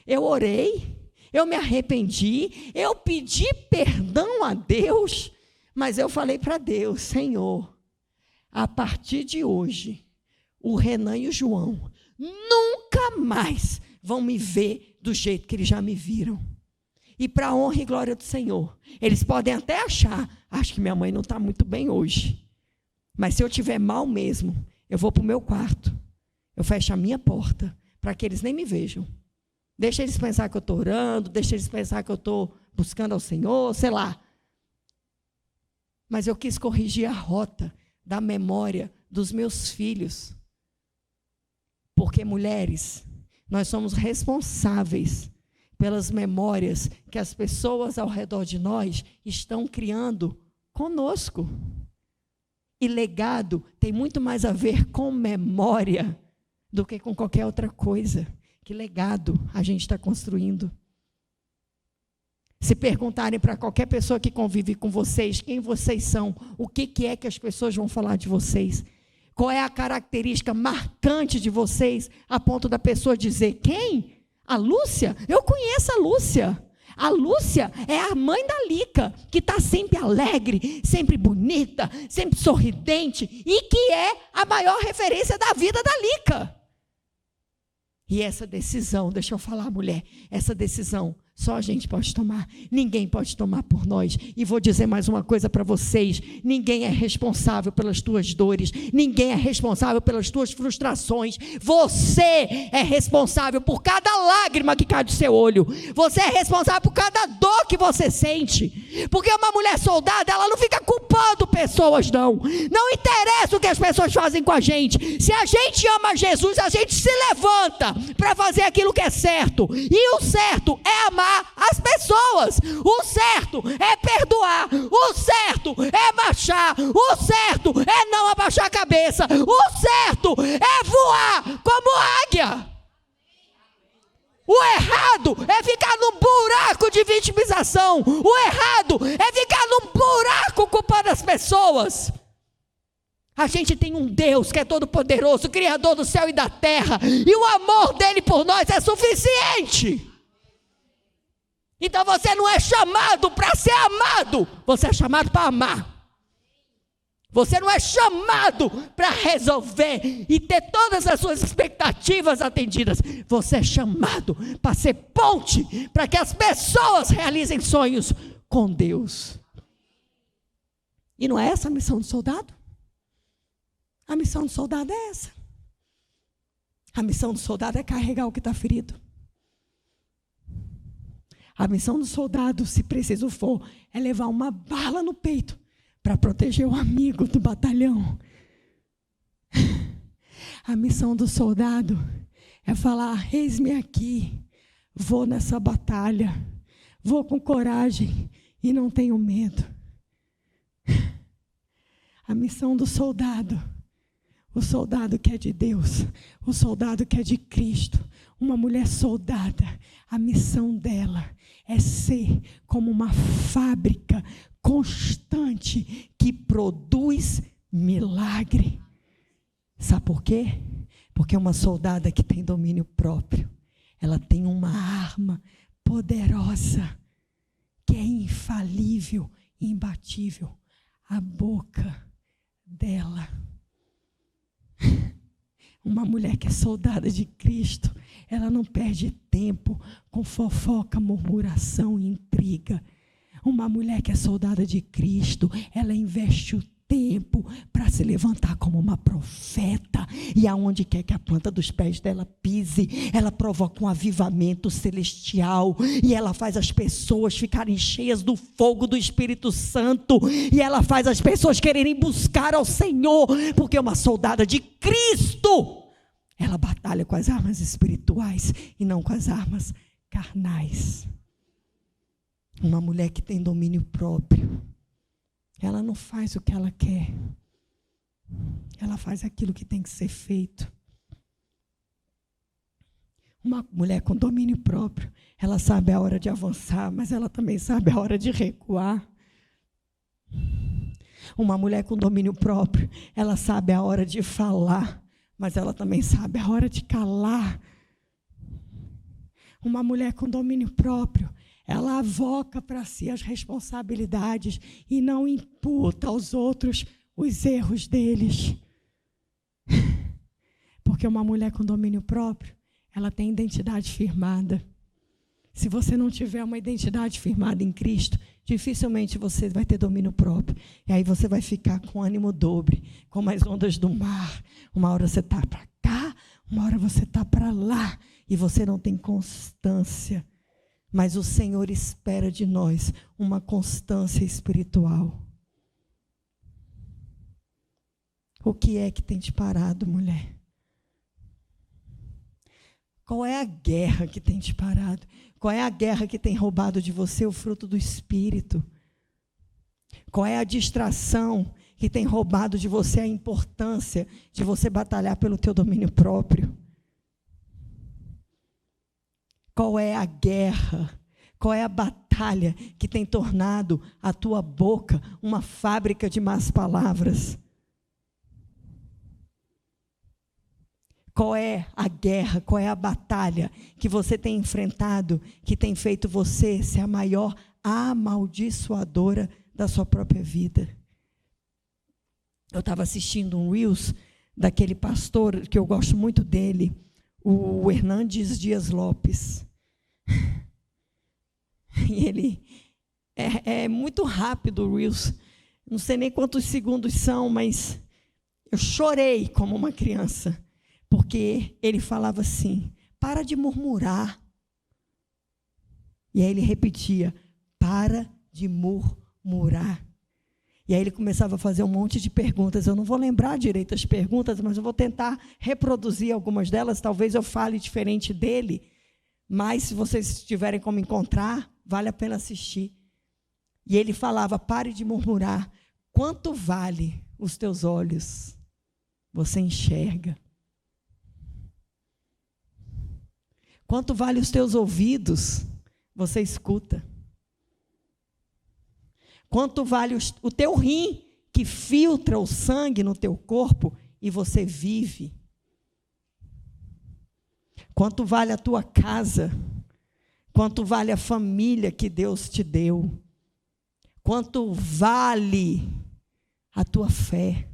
Speaker 2: Eu orei, eu me arrependi, eu pedi perdão a Deus, mas eu falei para Deus, Senhor, a partir de hoje, o Renan e o João nunca mais vão me ver do jeito que eles já me viram. E para a honra e glória do Senhor, eles podem até achar, acho que minha mãe não está muito bem hoje, mas se eu estiver mal mesmo, eu vou para o meu quarto, eu fecho a minha porta, para que eles nem me vejam. Deixa eles pensar que eu estou orando, deixa eles pensar que eu estou buscando ao Senhor, sei lá. Mas eu quis corrigir a rota da memória dos meus filhos. Porque, mulheres, nós somos responsáveis pelas memórias que as pessoas ao redor de nós estão criando conosco. E legado tem muito mais a ver com memória do que com qualquer outra coisa. Que legado a gente está construindo? Se perguntarem para qualquer pessoa que convive com vocês, quem vocês são, o que é que as pessoas vão falar de vocês? Qual é a característica marcante de vocês, a ponto da pessoa dizer, quem? A Lúcia? Eu conheço a Lúcia. A Lúcia é a mãe da Lica, que está sempre alegre, sempre bonita, sempre sorridente, e que é a maior referência da vida da Lica. E essa decisão, deixa eu falar, mulher, essa decisão só a gente pode tomar, ninguém pode tomar por nós. E vou dizer mais uma coisa para vocês, ninguém é responsável pelas tuas dores, ninguém é responsável pelas tuas frustrações, você é responsável por cada lágrima que cai do seu olho, você é responsável por cada dor que você sente, porque uma mulher soldada, ela não fica culpando pessoas não interessa o que as pessoas fazem com a gente, se a gente ama Jesus, a gente se levanta para fazer aquilo que é certo, e o certo é amar as pessoas, o certo é perdoar, o certo é marchar, o certo é não abaixar a cabeça, o certo é voar como águia. O errado é ficar num buraco de vitimização, o errado é ficar num buraco culpando as pessoas. A gente tem um Deus que é todo poderoso, Criador do céu e da terra, e o amor dele por nós é suficiente. Então você não é chamado para ser amado, você é chamado para amar. Você não é chamado para resolver e ter todas as suas expectativas atendidas. Você é chamado para ser ponte, para que as pessoas realizem sonhos com Deus. E não é essa a missão do soldado? A missão do soldado é essa. A missão do soldado é carregar o que está ferido. A missão do soldado, se preciso for, é levar uma bala no peito para proteger o amigo do batalhão. A missão do soldado é falar, eis-me aqui, vou nessa batalha, vou com coragem e não tenho medo. A missão do soldado, O soldado que é de Deus, o soldado que é de Cristo, uma mulher soldada, a missão dela é ser como uma fábrica constante que produz milagre. Sabe por quê? Porque uma soldada que tem domínio próprio, ela tem uma arma poderosa, que é infalível, imbatível, a boca dela. Uma mulher que é soldada de Cristo, ela não perde tempo com fofoca, murmuração e intriga. Uma mulher que é soldada de Cristo, ela investe o tempo para se levantar como uma profeta, e aonde quer que a planta dos pés dela pise, ela provoca um avivamento celestial, e ela faz as pessoas ficarem cheias do fogo do Espírito Santo, e ela faz as pessoas quererem buscar ao Senhor, porque uma soldada de Cristo, ela batalha com as armas espirituais e não com as armas carnais. Uma mulher que tem domínio próprio, ela não faz o que ela quer, ela faz aquilo que tem que ser feito. Uma mulher com domínio próprio, ela sabe a hora de avançar, mas ela também sabe a hora de recuar. Uma mulher com domínio próprio, ela sabe a hora de falar, mas ela também sabe a hora de calar. Uma mulher com domínio próprio, ela avoca para si as responsabilidades e não imputa aos outros os erros deles. Porque uma mulher com domínio próprio, ela tem identidade firmada. Se você não tiver uma identidade firmada em Cristo, dificilmente você vai ter domínio próprio. E aí você vai ficar com ânimo dobre, como as ondas do mar. Uma hora você está para cá, uma hora você está para lá, e você não tem constância. Mas o Senhor espera de nós uma constância espiritual. O que é que tem te parado, mulher? Qual é a guerra que tem te parado? Qual é a guerra que tem roubado de você o fruto do Espírito? Qual é a distração que tem roubado de você a importância de você batalhar pelo teu domínio próprio? Qual é a guerra, qual é a batalha que tem tornado a tua boca uma fábrica de más palavras? Qual é a guerra, qual é a batalha que você tem enfrentado, que tem feito você ser a maior amaldiçoadora da sua própria vida? Eu estava assistindo um Reels daquele pastor, que eu gosto muito dele, o Hernandes Dias Lopes. E ele é muito rápido o Reels, não sei nem quantos segundos são, mas eu chorei como uma criança, porque ele falava assim: para de murmurar. E aí ele repetia: para de murmurar. E aí ele começava a fazer um monte de perguntas. Eu não vou lembrar direito as perguntas, mas eu vou tentar reproduzir algumas delas. Talvez eu fale diferente dele, mas se vocês tiverem como encontrar, vale a pena assistir. E ele falava: pare de murmurar. Quanto vale os teus olhos? Você enxerga. Quanto vale os teus ouvidos? Você escuta. Quanto vale o teu rim, que filtra o sangue no teu corpo e você vive? Quanto vale a tua casa? Quanto vale a família que Deus te deu? Quanto vale a tua fé?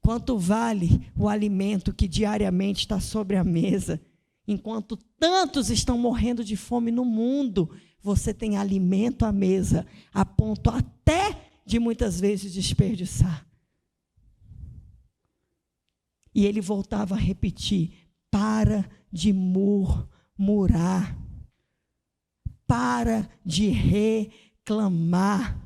Speaker 2: Quanto vale o alimento que diariamente está sobre a mesa? Enquanto tantos estão morrendo de fome no mundo, você tem alimento à mesa, a ponto até de muitas vezes desperdiçar. E ele voltava a repetir: para de murmurar, para de reclamar.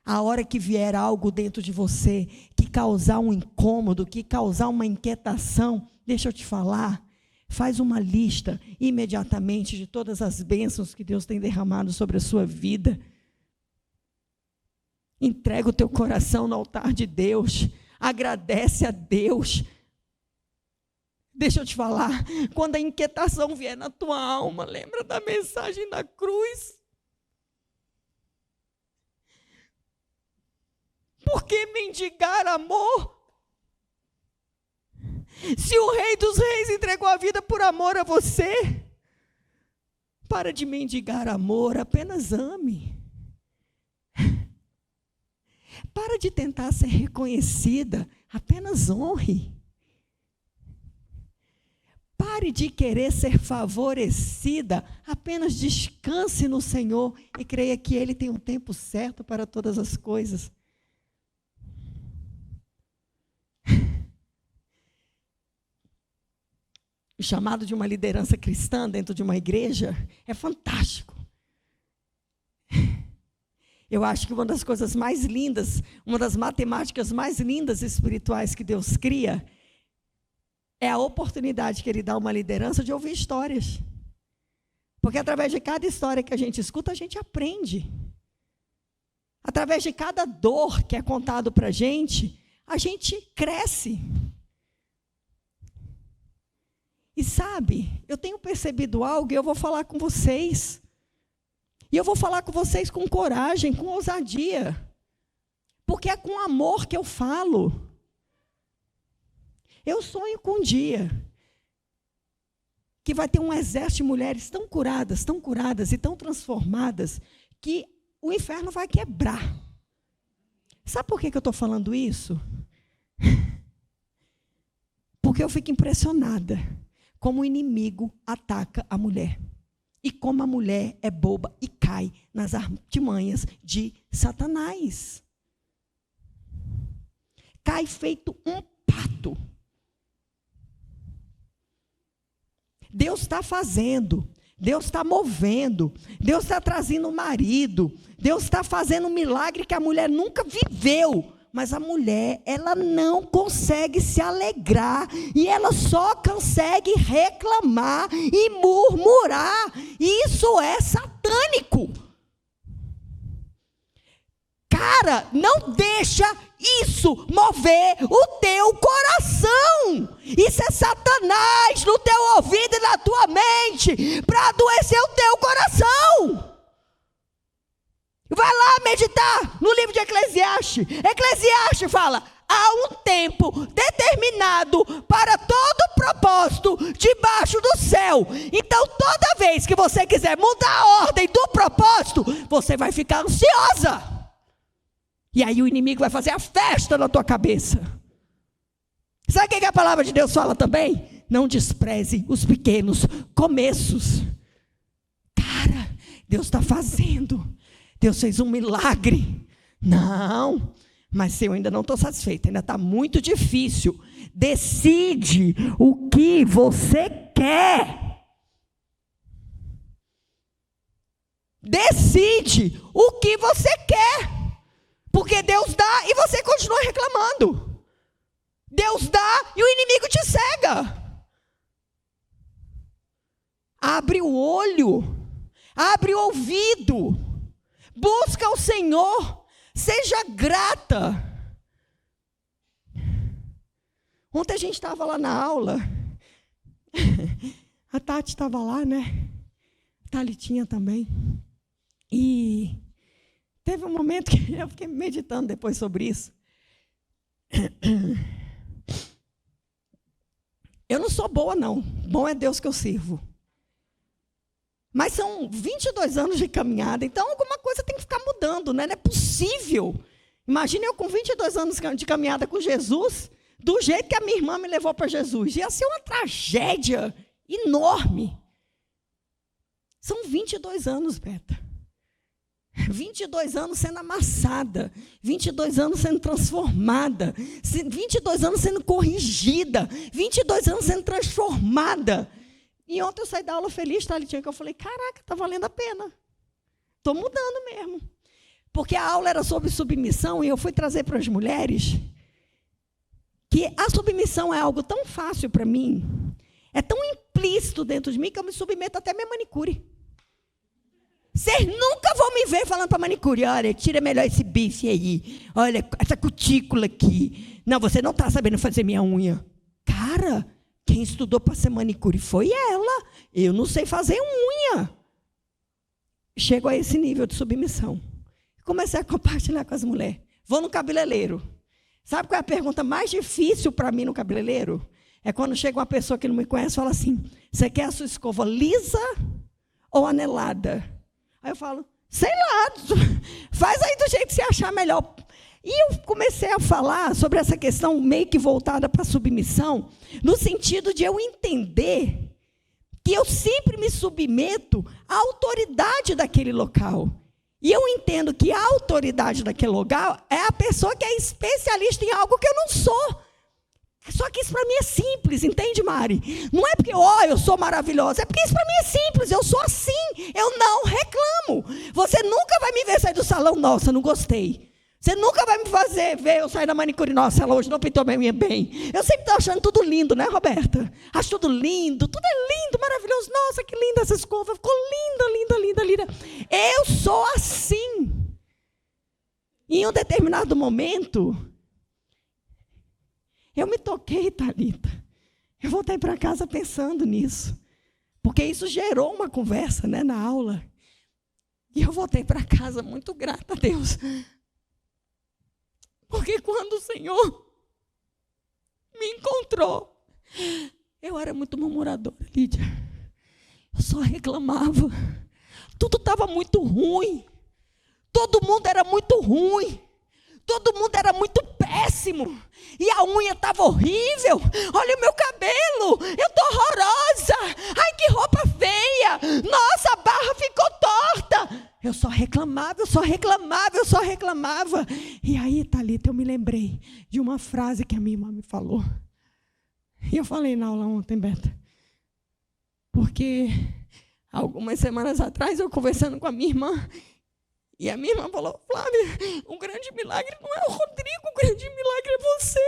Speaker 2: A hora que vier algo dentro de você que causar um incômodo, que causar uma inquietação, deixa eu te falar, faz uma lista imediatamente de todas as bênçãos que Deus tem derramado sobre a sua vida. Entrega o teu coração no altar de Deus. Agradece a Deus. Deixa eu te falar, quando a inquietação vier na tua alma, lembra da mensagem da cruz. Por que mendigar amor? Se o Rei dos Reis entregou a vida por amor a você, para de mendigar amor, apenas ame. Para de tentar ser reconhecida, apenas honre. Pare de querer ser favorecida, apenas descanse no Senhor e creia que Ele tem um tempo certo para todas as coisas. O chamado de uma liderança cristã dentro de uma igreja é fantástico. Eu acho que uma das coisas mais lindas, uma das matemáticas mais lindas espirituais que Deus cria, é a oportunidade que Ele dá a uma liderança de ouvir histórias. Porque através de cada história que a gente escuta, a gente aprende. Através de cada dor que é contado para a gente cresce. E sabe, eu tenho percebido algo e eu vou falar com vocês. E eu vou falar com vocês com coragem, com ousadia. Porque é com amor que eu falo. Eu sonho com um dia que vai ter um exército de mulheres tão curadas e tão transformadas, que o inferno vai quebrar. Sabe por que eu estou falando isso? Porque eu fico impressionada como o inimigo ataca a mulher. E como a mulher é boba e cai nas artimanhas de Satanás. Cai feito um pato. Deus está fazendo, Deus está movendo, Deus está trazendo o marido, Deus está fazendo um milagre que a mulher nunca viveu. Mas a mulher, ela não consegue se alegrar, e ela só consegue reclamar e murmurar. Isso é satânico. Cara, não deixa isso mover o teu coração. Isso é Satanás no teu ouvido e na tua mente, para adoecer o teu coração. Vai lá meditar no livro de Eclesiastes. Eclesiastes fala: há um tempo determinado para todo propósito debaixo do céu. Então, toda vez que você quiser mudar a ordem do propósito, você vai ficar ansiosa. E aí o inimigo vai fazer a festa na tua cabeça. Sabe o que a palavra de Deus fala também? Não despreze os pequenos começos. Cara, Deus está fazendo. Deus fez um milagre. Não, mas eu ainda não estou satisfeita, ainda está muito difícil. Decide o que você quer. Decide o que você quer. Porque Deus dá e você continua reclamando. Deus dá e o inimigo te cega. Abre o olho, abre o ouvido. Busca o Senhor, seja grata. Ontem a gente estava lá na aula, a Tati estava lá, né? A Thalitinha também. E teve um momento que eu fiquei meditando depois sobre isso. Eu não sou boa, não. Bom é Deus que eu sirvo. Mas são 22 anos de caminhada, então alguma coisa tem que ficar mudando, né? Não é possível. Imagina eu com 22 anos de caminhada com Jesus, do jeito que a minha irmã me levou para Jesus. Ia ser uma tragédia enorme. São 22 anos, Beta. 22 anos sendo amassada, 22 anos sendo transformada, 22 anos sendo corrigida, 22 anos sendo transformada. E ontem eu saí da aula feliz, tá, Litinha? Que eu falei, caraca, tá valendo a pena. Estou mudando mesmo. Porque a aula era sobre submissão e eu fui trazer para as mulheres que a submissão é algo tão fácil para mim, é tão implícito dentro de mim que eu me submeto até a minha manicure. Vocês nunca vão me ver falando para manicure: olha, tira melhor esse bife aí, olha, essa cutícula aqui. Não, você não está sabendo fazer minha unha. Cara, quem estudou para ser manicure foi ela. Eu não sei fazer unha. Chego a esse nível de submissão. Comecei a compartilhar com as mulheres. Vou no cabeleireiro. Sabe qual é a pergunta mais difícil para mim no cabeleireiro? É quando chega uma pessoa que não me conhece e fala assim: você quer a sua escova lisa ou anelada? Aí eu falo: sei lá, faz aí do jeito que você achar melhor. E eu comecei a falar sobre essa questão meio que voltada para a submissão, no sentido de eu entender que eu sempre me submeto à autoridade daquele local. E eu entendo que a autoridade daquele lugar é a pessoa que é especialista em algo que eu não sou. Só que isso para mim é simples, entende, Mari? Não é porque, eu sou maravilhosa, é porque isso para mim é simples, eu sou assim, eu não reclamo. Você nunca vai me ver sair do salão: nossa, não gostei. Você nunca vai me fazer ver eu sair da manicure: nossa, ela hoje não pintou bem. Eu sempre estou achando tudo lindo, né, Roberta? Acho tudo lindo, tudo é lindo, maravilhoso. Nossa, que linda essa escova, ficou linda, linda, linda, linda. Eu sou assim. Em um determinado momento, eu me toquei, Thalita. Eu voltei para casa pensando nisso, porque isso gerou uma conversa, né, na aula. E eu voltei para casa muito grata a Deus. Porque quando o Senhor me encontrou, eu era muito murmuradora, Lídia. Eu só reclamava. Tudo estava muito ruim. Todo mundo era muito ruim. Todo mundo era muito péssimo. E a unha estava horrível. Olha o meu cabelo. Eu estou horrorosa. Ai, que roupa feia. Nossa, a barra ficou torta. Eu só reclamava, eu só reclamava, eu só reclamava. E aí, Thalita, eu me lembrei de uma frase que a minha irmã me falou. E eu falei na aula ontem, Beta. Porque algumas semanas atrás, eu conversando com a minha irmã, e a minha irmã falou: Flávia, o grande milagre não é o Rodrigo, o grande milagre é você.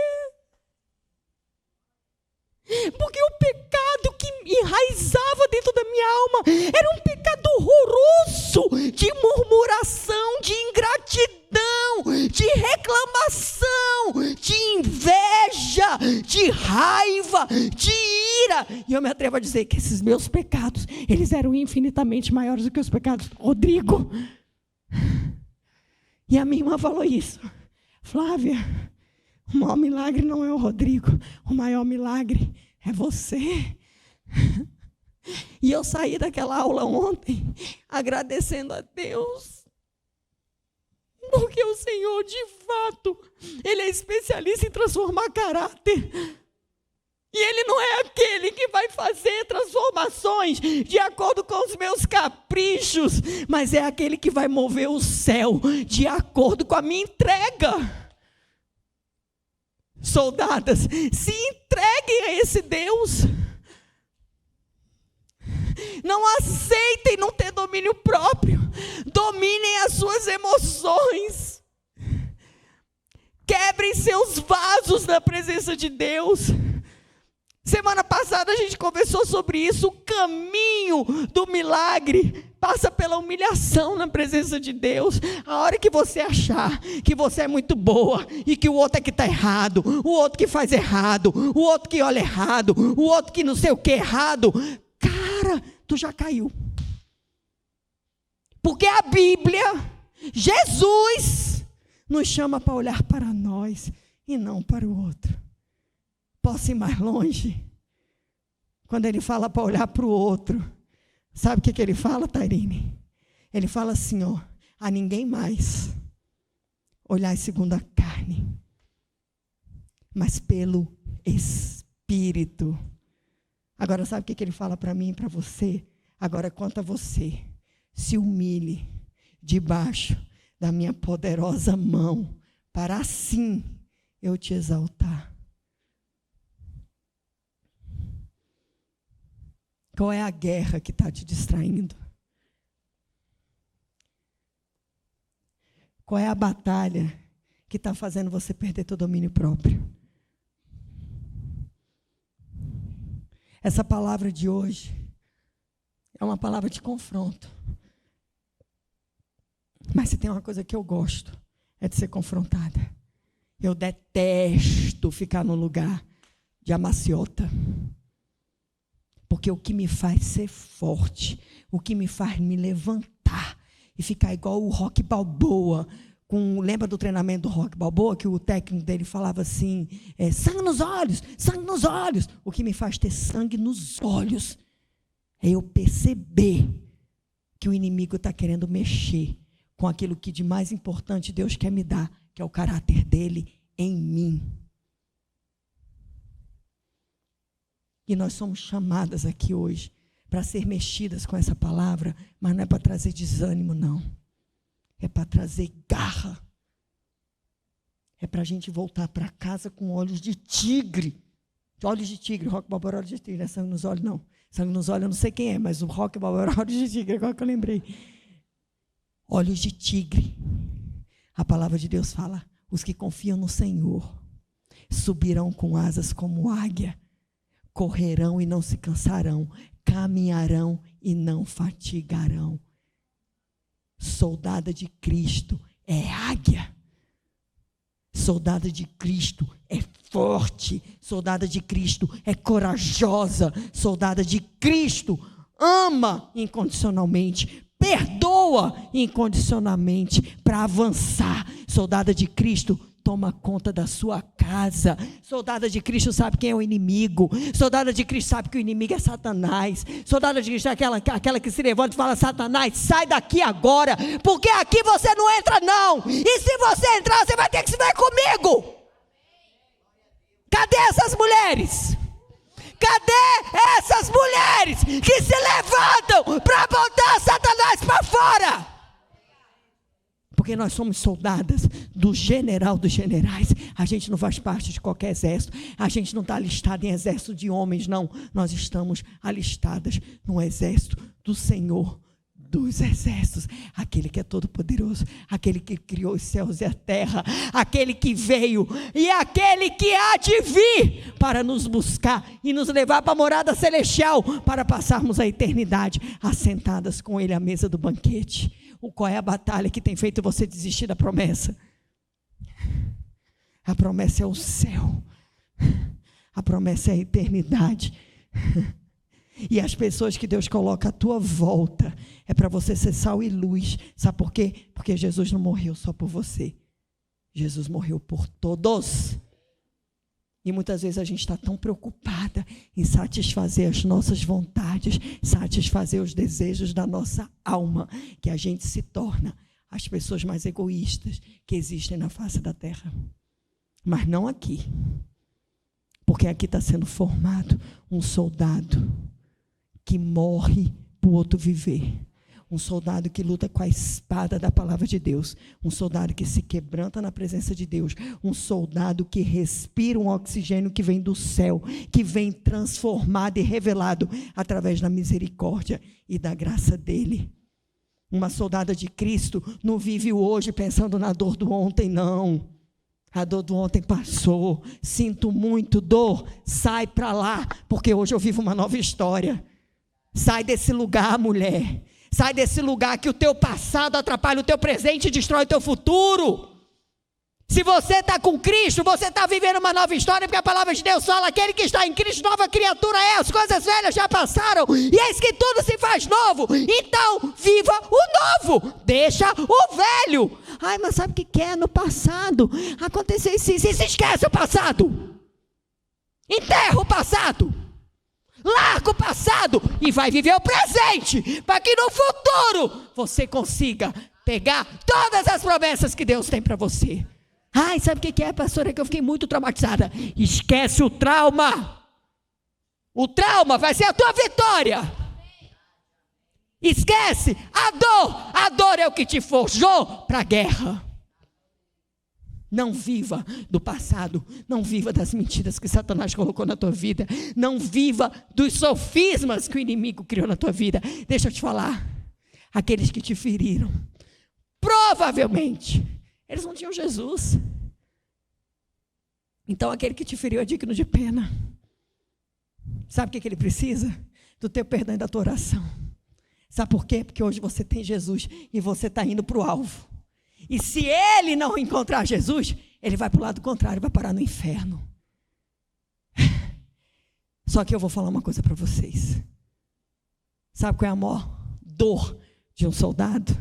Speaker 2: Porque o pecado que enraizava dentro da minha alma era um pecado horroroso, de murmuração, de ingratidão, de reclamação, de inveja, de raiva, de ira. E eu me atrevo a dizer que esses meus pecados, eles eram infinitamente maiores do que os pecados do Rodrigo. E a minha irmã falou isso: Flávia, o maior milagre não é o Rodrigo, o maior milagre é você. E eu saí daquela aula ontem agradecendo a Deus, porque o Senhor, de fato, Ele é especialista em transformar caráter. E Ele não é aquele que vai fazer transformações de acordo com os meus caprichos, mas é aquele que vai mover o céu de acordo com a minha entrega. Soldadas, se entreguem a esse Deus. Não aceitem não ter domínio próprio. Dominem as suas emoções. Quebrem seus vasos na presença de Deus. Semana passada a gente conversou sobre isso. O caminho do milagre passa pela humilhação na presença de Deus. A hora que você achar que você é muito boa e que o outro é que está errado, o outro que faz errado, o outro que olha errado, o outro que não sei o que errado, cara, tu já caiu. Porque a Bíblia, Jesus, nos chama para olhar para nós e não para o outro. Posso ir mais longe? Quando ele fala para olhar para o outro, sabe o que ele fala, Tairine? Ele fala assim, a ninguém mais olhar segundo a carne, mas pelo Espírito. Agora sabe o que ele fala para mim e para você? Agora quanto a você, se humilhe debaixo da minha poderosa mão, para assim eu te exaltar. Qual é a guerra que está te distraindo? Qual é a batalha que está fazendo você perder teu domínio próprio? Essa palavra de hoje é uma palavra de confronto. Mas se tem uma coisa que eu gosto, é de ser confrontada. Eu detesto ficar no lugar de amaciota. Porque o que me faz ser forte, o que me faz me levantar e ficar igual o Rocky Balboa. Lembra do treinamento do Rocky Balboa, que o técnico dele falava assim, sangue nos olhos, sangue nos olhos. O que me faz ter sangue nos olhos é eu perceber que o inimigo está querendo mexer com aquilo que de mais importante Deus quer me dar, que é o caráter dele em mim. E nós somos chamadas aqui hoje para ser mexidas com essa palavra, mas não é para trazer desânimo, não. É para trazer garra. É para a gente voltar para casa com olhos de tigre. Olhos de tigre, Rocky Balboa, olhos de tigre, não é sangue nos olhos, não. Sangue nos olhos eu não sei quem é, mas o Rocky Balboa, olhos de tigre, agora que eu lembrei. Olhos de tigre. A palavra de Deus fala, os que confiam no Senhor subirão com asas como águia, correrão e não se cansarão, caminharão e não fatigarão. Soldada de Cristo é águia. Soldada de Cristo é forte. Soldada de Cristo é corajosa. Soldada de Cristo ama incondicionalmente, perdoa incondicionalmente para avançar. Soldada de Cristo toma conta da sua casa. Soldada de Cristo sabe quem é o inimigo. Soldada de Cristo sabe que o inimigo é Satanás. Soldada de Cristo é aquela que se levanta e fala, Satanás, sai daqui agora, porque aqui você não entra não. E se você entrar, você vai ter que se ver comigo. Cadê essas mulheres? Cadê essas mulheres que se levantam para botar Satanás para fora? Porque nós somos soldadas do general dos generais. A gente não faz parte de qualquer exército. A gente não está alistado em exército de homens, não. Nós estamos alistadas no exército do Senhor dos exércitos. Aquele que é todo poderoso. Aquele que criou os céus e a terra. Aquele que veio e aquele que há de vir para nos buscar e nos levar para a morada celestial, para passarmos a eternidade assentadas com ele à mesa do banquete. Qual é a batalha que tem feito você desistir da promessa? A promessa é o céu. A promessa é a eternidade. E as pessoas que Deus coloca à tua volta, é para você ser sal e luz. Sabe por quê? Porque Jesus não morreu só por você. Jesus morreu por todos. E muitas vezes a gente está tão preocupada em satisfazer as nossas vontades, satisfazer os desejos da nossa alma, que a gente se torna as pessoas mais egoístas que existem na face da terra. Mas não aqui. Porque aqui está sendo formado um soldado que morre para o outro viver. Um soldado que luta com a espada da palavra de Deus. Um soldado que se quebranta na presença de Deus. Um soldado que respira um oxigênio que vem do céu, que vem transformado e revelado através da misericórdia e da graça dele. Uma soldada de Cristo não vive o hoje pensando na dor do ontem, não. A dor do ontem passou. Sinto muito, dor, sai para lá, porque hoje eu vivo uma nova história. Sai desse lugar, mulher. Sai desse lugar que o teu passado atrapalha o teu presente e destrói o teu futuro. Se você está com Cristo, você está vivendo uma nova história, porque a palavra de Deus fala, aquele que está em Cristo, nova criatura é, as coisas velhas já passaram, e eis que tudo se faz novo. Então, viva o novo, deixa o velho. Ai, mas sabe o que é? No passado aconteceu isso, se esquece o passado. Enterra o passado. Larga o passado e vai viver o presente, para que no futuro você consiga pegar todas as promessas que Deus tem para você. Ai, sabe o que é, pastora? Que eu fiquei muito traumatizada. Esquece o trauma. O trauma vai ser a tua vitória. Esquece a dor. A dor é o que te forjou para a guerra. Não viva do passado, não viva das mentiras que Satanás colocou na tua vida, não viva dos sofismas que o inimigo criou na tua vida. Deixa eu te falar, aqueles que te feriram, provavelmente, eles não tinham Jesus. Então aquele que te feriu é digno de pena. Sabe o que ele precisa? Do teu perdão e da tua oração. Sabe por quê? Porque hoje você tem Jesus e você está indo para o alvo. E se ele não encontrar Jesus, ele vai para o lado contrário, vai parar no inferno. Só que eu vou falar uma coisa para vocês. Sabe qual é a maior dor de um soldado?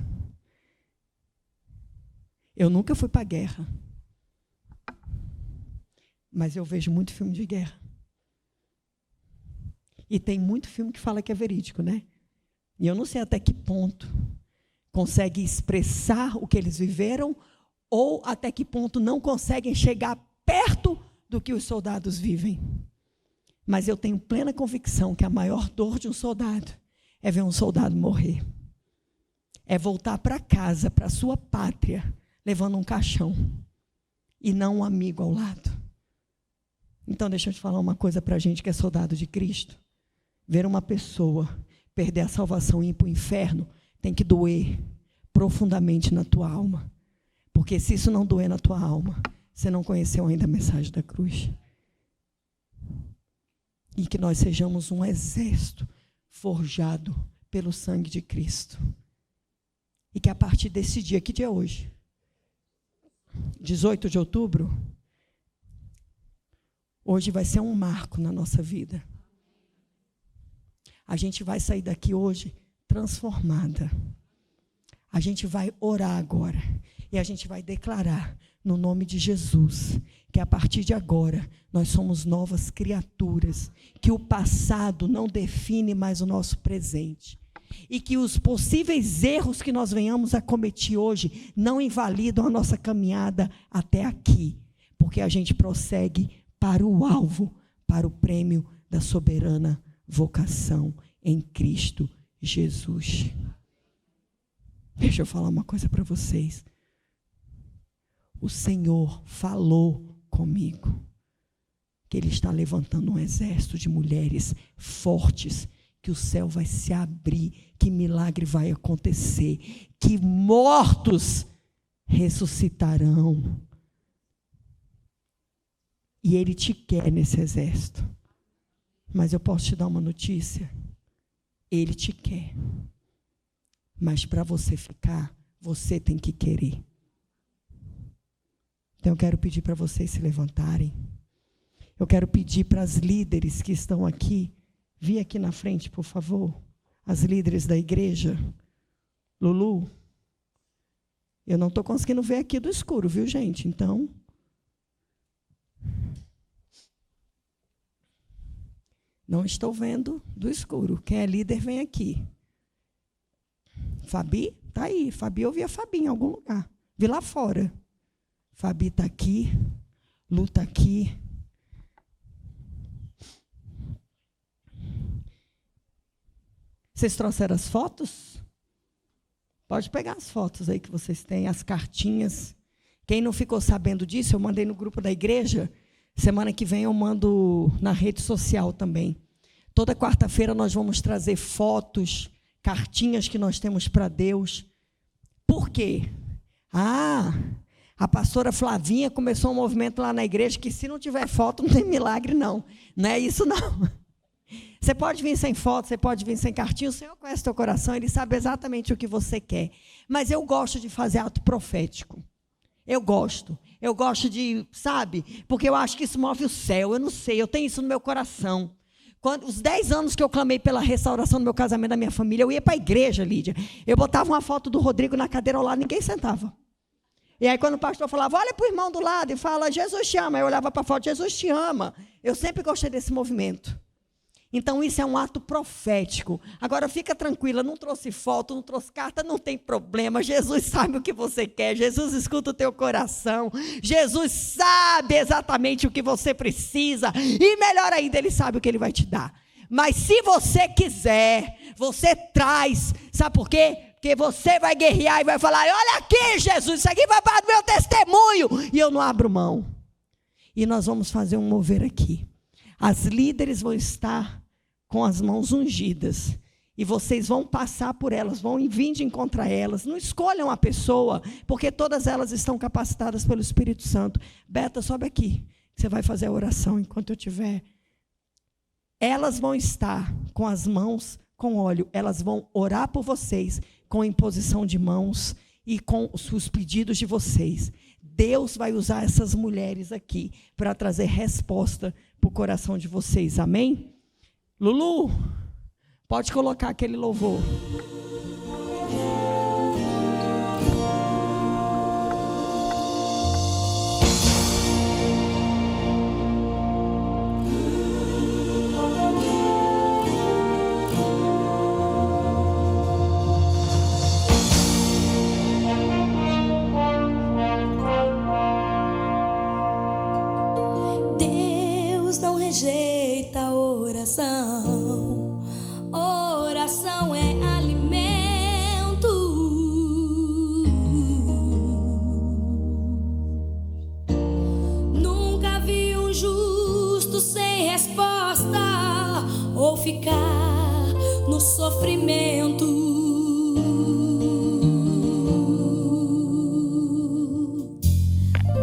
Speaker 2: Eu nunca fui para a guerra. Mas eu vejo muito filme de guerra. E tem muito filme que fala que é verídico, né? E eu não sei até que ponto consegue expressar o que eles viveram ou até que ponto não conseguem chegar perto do que os soldados vivem. Mas eu tenho plena convicção que a maior dor de um soldado é ver um soldado morrer. É voltar para casa, para a sua pátria, levando um caixão e não um amigo ao lado. Então deixa eu te falar uma coisa para a gente que é soldado de Cristo. Ver uma pessoa perder a salvação e ir para o inferno tem que doer profundamente na tua alma. Porque se isso não doer na tua alma, você não conheceu ainda a mensagem da cruz. E que nós sejamos um exército forjado pelo sangue de Cristo. E que a partir desse dia, que dia é hoje? 18 de outubro? Hoje vai ser um marco na nossa vida. A gente vai sair daqui hoje transformada. A gente vai orar agora. E a gente vai declarar, no nome de Jesus, que a partir de agora, nós somos novas criaturas. Que o passado não define mais o nosso presente. E que os possíveis erros que nós venhamos a cometer hoje não invalidam a nossa caminhada até aqui. Porque a gente prossegue para o alvo, para o prêmio da soberana vocação em Cristo Jesus. Deixa eu falar uma coisa para vocês. O Senhor falou comigo que Ele está levantando um exército de mulheres fortes, que o céu vai se abrir, que milagre vai acontecer, que mortos ressuscitarão. E Ele te quer nesse exército. Mas eu posso te dar uma notícia? Ele te quer. Mas para você ficar, você tem que querer. Então eu quero pedir para vocês se levantarem. Eu quero pedir para as líderes que estão aqui, vir aqui na frente, por favor. As líderes da igreja. Lulu, eu não estou conseguindo ver aqui do escuro, viu, gente? Então, não estou vendo do escuro. Quem é líder, vem aqui. Fabi, está aí. Fabi, eu vi a Fabi em algum lugar. Vi lá fora. Fabi está aqui. Lu está aqui. Vocês trouxeram as fotos? Pode pegar as fotos aí que vocês têm, as cartinhas. Quem não ficou sabendo disso, eu mandei no grupo da igreja. Semana que vem eu mando na rede social também. Toda quarta-feira nós vamos trazer fotos, cartinhas que nós temos para Deus. Por quê? A pastora Flavinha começou um movimento lá na igreja que se não tiver foto não tem milagre não. Não é isso não. Você pode vir sem foto, você pode vir sem cartinha, o Senhor conhece teu coração, Ele sabe exatamente o que você quer. Mas eu gosto de fazer ato profético. Eu gosto de, sabe, porque eu acho que isso move o céu, eu não sei, eu tenho isso no meu coração. Os 10 anos que eu clamei pela restauração do meu casamento, da minha família, eu ia para a igreja, Lídia, eu botava uma foto do Rodrigo na cadeira ao lado, ninguém sentava. E aí quando o pastor falava, olha para o irmão do lado e fala, Jesus te ama, eu olhava para a foto, Jesus te ama. Eu sempre gostei desse movimento. Então isso é um ato profético. Agora fica tranquila, não trouxe foto, não trouxe carta, não tem problema. Jesus sabe o que você quer, Jesus escuta o teu coração, Jesus sabe exatamente o que você precisa, e melhor ainda, Ele sabe o que Ele vai te dar. Mas se você quiser, você traz, sabe por quê? Porque você vai guerrear e vai falar, olha aqui Jesus, isso aqui vai para o meu testemunho, e eu não abro mão. E nós vamos fazer um mover aqui. As líderes vão estar com as mãos ungidas, e vocês vão passar por elas, vão vir de encontro a elas. Não escolham a pessoa, porque todas elas estão capacitadas pelo Espírito Santo. Beta, sobe aqui, você vai fazer a oração enquanto eu estiver. Elas vão estar com as mãos com óleo, elas vão orar por vocês com imposição de mãos e com os pedidos de vocês. Deus vai usar essas mulheres aqui para trazer resposta para o coração de vocês, amém? Lulu, pode colocar aquele louvor.
Speaker 3: Rejeita a oração, oração é alimento. Nunca vi um justo sem resposta ou ficar no sofrimento.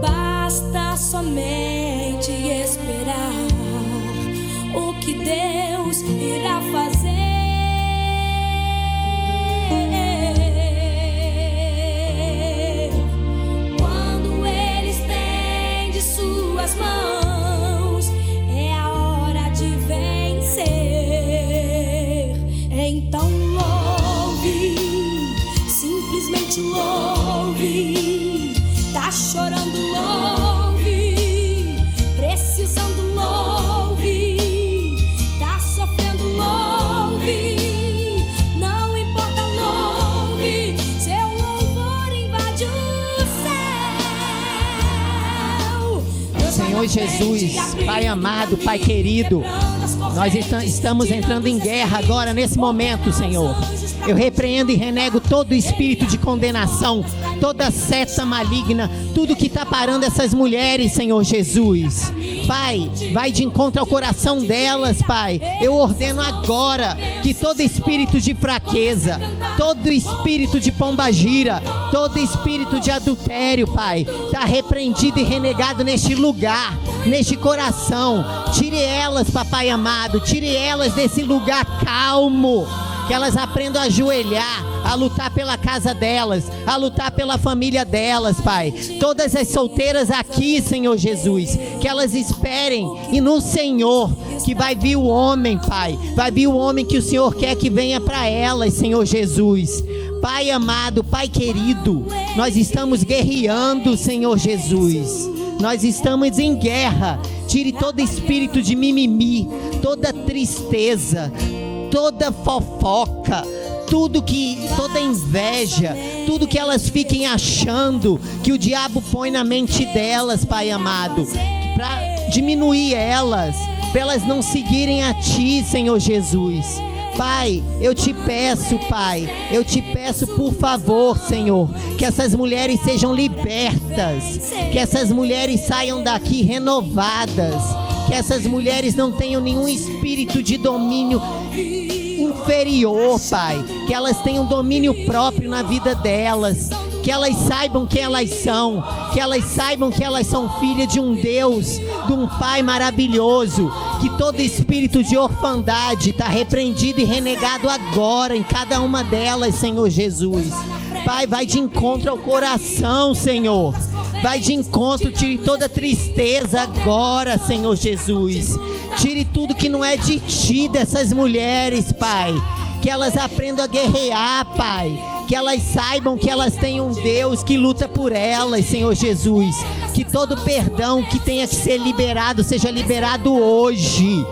Speaker 3: Basta somente esperar o que Deus irá fazer. Quando Ele estende suas mãos, é a hora de vencer. Então louve, simplesmente louve. Tá chorando, louve. Precisando, louve.
Speaker 1: Senhor Jesus, Pai amado, Pai querido, nós estamos entrando em guerra agora, nesse momento, Senhor. Eu repreendo e renego todo espírito de condenação, toda seta maligna, tudo que está parando essas mulheres, Senhor Jesus. Pai, vai de encontro ao coração delas, Pai. Eu ordeno agora que todo espírito de fraqueza, todo espírito de pombagira, todo espírito de adultério, Pai, está repreendido e renegado neste lugar, neste coração. Tire elas, Papai amado, tire elas desse lugar calmo. Que elas aprendam a ajoelhar, a lutar pela casa delas, a lutar pela família delas, Pai. Todas as solteiras aqui, Senhor Jesus, que elas esperem e no Senhor, que vai vir o homem, Pai. Vai vir o homem que o Senhor quer que venha para elas, Senhor Jesus. Pai amado, Pai querido, nós estamos guerreando, Senhor Jesus. Nós estamos em guerra. Tire todo espírito de mimimi, toda tristeza, toda fofoca, toda inveja, tudo que elas fiquem achando que o diabo põe na mente delas, Pai amado, para diminuir elas, para elas não seguirem a Ti, Senhor Jesus. Pai, eu te peço, Pai, eu te peço, por favor, Senhor, que essas mulheres sejam libertas, que essas mulheres saiam daqui renovadas, que essas mulheres não tenham nenhum espírito de domínio inferior, Pai, que elas tenham domínio próprio na vida delas, que elas saibam quem elas são, que elas saibam que elas são filhas de um Deus, de um Pai maravilhoso, que todo espírito de orfandade está repreendido e renegado agora em cada uma delas, Senhor Jesus. Pai, vai de encontro ao coração, Senhor. Vai de encontro, tire toda tristeza agora, Senhor Jesus. Tire tudo que não é de Ti dessas mulheres, Pai. Que elas aprendam a guerrear, Pai. Que elas saibam que elas têm um Deus que luta por elas, Senhor Jesus. Que todo perdão que tenha que ser liberado, seja liberado hoje.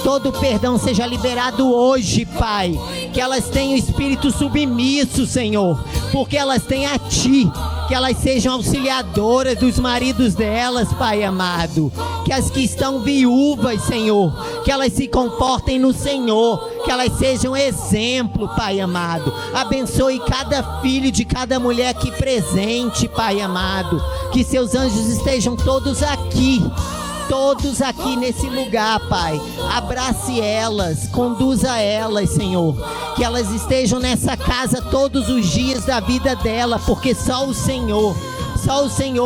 Speaker 1: Todo perdão seja liberado hoje, Pai. Que elas tenham espírito submisso, Senhor. Porque elas têm a Ti. Que elas sejam auxiliadoras dos maridos delas, Pai amado. Que as que estão viúvas, Senhor, que elas se comportem no Senhor. Que elas sejam exemplo, Pai amado. Abençoe cada filho de cada mulher aqui presente, Pai amado. Que seus anjos estejam todos aqui nesse lugar, Pai. Abrace elas, conduza elas, Senhor. Que elas estejam nessa casa todos os dias da vida dela, porque só o Senhor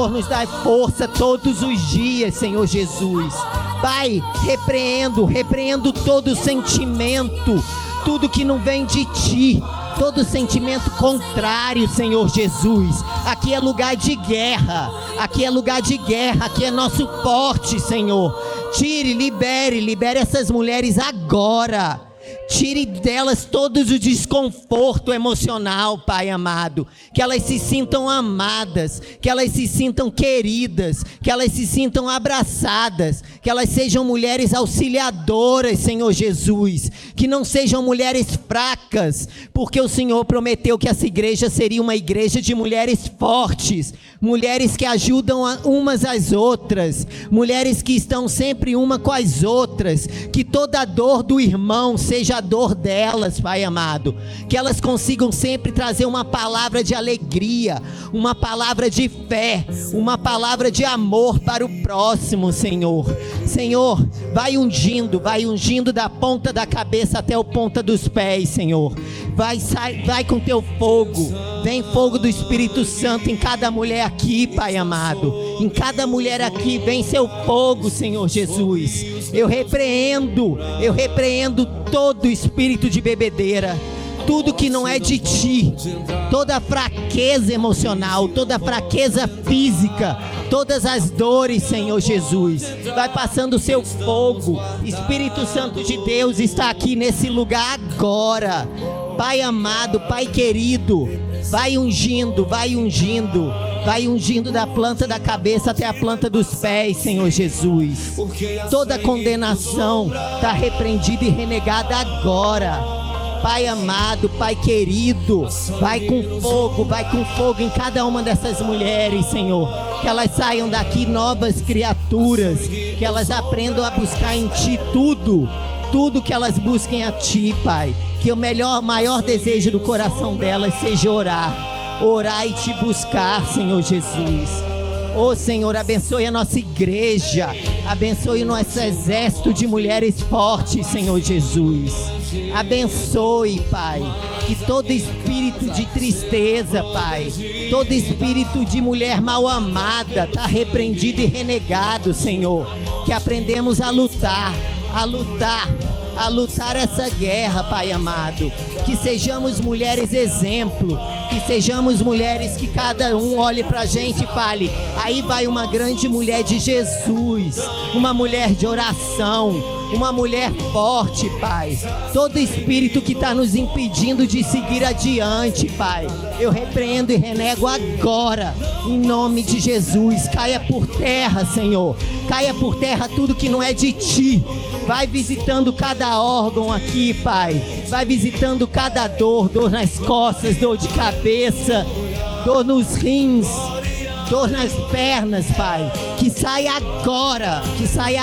Speaker 1: nos dá força todos os dias, Senhor Jesus. Pai, repreendo todo sentimento, tudo que não vem de Ti, todo sentimento contrário, Senhor Jesus. Aqui é lugar de guerra, aqui é nosso forte, Senhor. Tire, libere essas mulheres agora. Tire delas todo o desconforto emocional, Pai amado. Que elas se sintam amadas, que elas se sintam queridas, que elas se sintam abraçadas, que elas sejam mulheres auxiliadoras, Senhor Jesus. Que não sejam mulheres fracas, porque o Senhor prometeu que essa igreja seria uma igreja de mulheres fortes, mulheres que ajudam umas às outras, mulheres que estão sempre uma com as outras. Que toda a dor do irmão seja a dor delas, Pai amado. Que elas consigam sempre trazer uma palavra de alegria, uma palavra de fé, uma palavra de amor para o próximo, Senhor. Senhor, vai ungindo da ponta da cabeça até a ponta dos pés, Senhor. Vai com teu fogo. Vem fogo do Espírito Santo em cada mulher aqui, Pai amado. Em cada mulher aqui, vem seu fogo, Senhor Jesus. Eu repreendo todo espírito de bebedeira, tudo que não é de Ti, toda fraqueza emocional, toda fraqueza física, todas as dores, Senhor Jesus. Vai passando o seu fogo. Espírito Santo de Deus está aqui nesse lugar agora. Pai amado, Pai querido, vai ungindo da planta da cabeça até a planta dos pés, Senhor Jesus. Toda condenação está repreendida e renegada agora. Pai amado, Pai querido, vai com fogo em cada uma dessas mulheres, Senhor. Que elas saiam daqui novas criaturas, que elas aprendam a buscar em Ti tudo que elas busquem a Ti, Pai. Que o maior desejo do coração delas seja orar e Te buscar, Senhor Jesus. Ô Senhor, abençoe a nossa igreja, abençoe o nosso exército de mulheres fortes, Senhor Jesus. Abençoe, Pai, que todo espírito de tristeza, Pai, todo espírito de mulher mal amada está repreendido e renegado, Senhor. Que aprendemos a lutar essa guerra, Pai amado. Que sejamos mulheres exemplo, que sejamos mulheres que cada um olhe pra gente e fale: aí vai uma grande mulher de Jesus, uma mulher de oração, uma mulher forte, Pai. Todo espírito que está nos impedindo de seguir adiante, Pai, eu repreendo e renego agora, em nome de Jesus. Caia por terra, Senhor, caia por terra tudo que não é de Ti. Vai visitando cada órgão aqui, Pai. Vai visitando cada dor nas costas, dor de cabeça, dor nos rins, dor nas pernas, Pai. Que saia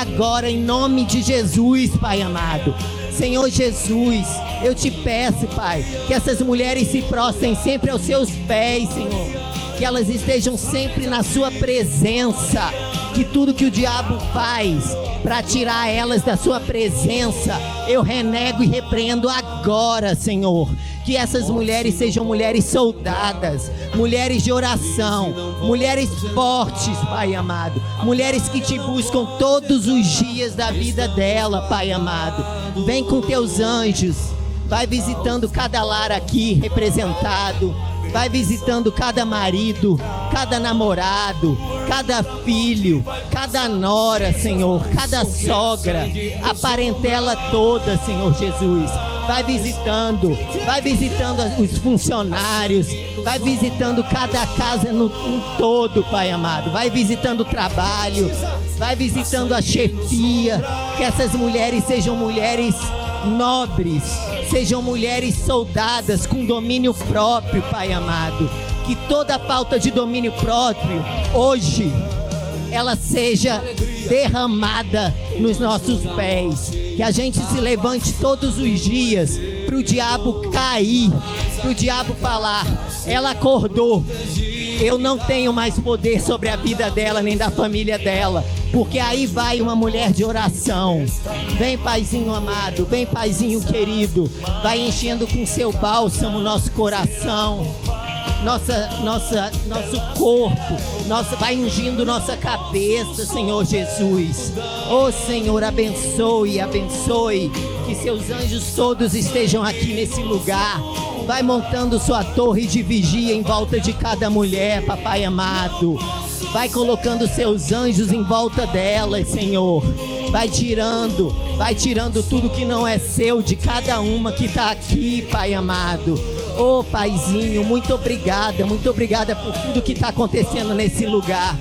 Speaker 1: agora em nome de Jesus, Pai amado. Senhor Jesus, eu Te peço, Pai, que essas mulheres se prostrem sempre aos Seus pés, Senhor. Que elas estejam sempre na Sua presença. Que tudo que o diabo faz para tirar elas da Sua presença, eu renego e repreendo agora, Senhor. Que essas mulheres sejam mulheres soldadas, mulheres de oração, mulheres fortes, Pai amado. Mulheres que Te buscam todos os dias da vida dela, Pai amado. Vem com Teus anjos, vai visitando cada lar aqui representado. Vai visitando cada marido, cada namorado, cada filho, cada nora, Senhor, cada sogra, a parentela toda, Senhor Jesus. Vai visitando os funcionários, vai visitando cada casa no todo, Pai amado. Vai visitando o trabalho, vai visitando a chefia. Que essas mulheres sejam mulheres nobres, sejam mulheres soldadas com domínio próprio, Pai amado. Que toda falta de domínio próprio hoje ela seja derramada nos nossos pés. Que a gente se levante todos os dias para o diabo cair, para o diabo falar: ela acordou, eu não tenho mais poder sobre a vida dela nem da família dela. Porque aí vai uma mulher de oração. Vem, Paizinho amado, vem, Paizinho querido. Vai enchendo com Seu bálsamo nosso coração, nosso corpo, vai ungindo nossa cabeça, Senhor Jesus. Oh Senhor, abençoe, que seus anjos todos estejam aqui nesse lugar. Vai montando sua torre de vigia em volta de cada mulher, papai amado. Vai colocando seus anjos em volta delas, Senhor. Vai tirando tudo que não é seu de cada uma que está aqui, Pai amado. Oh, Paizinho, muito obrigada por tudo que está acontecendo nesse lugar.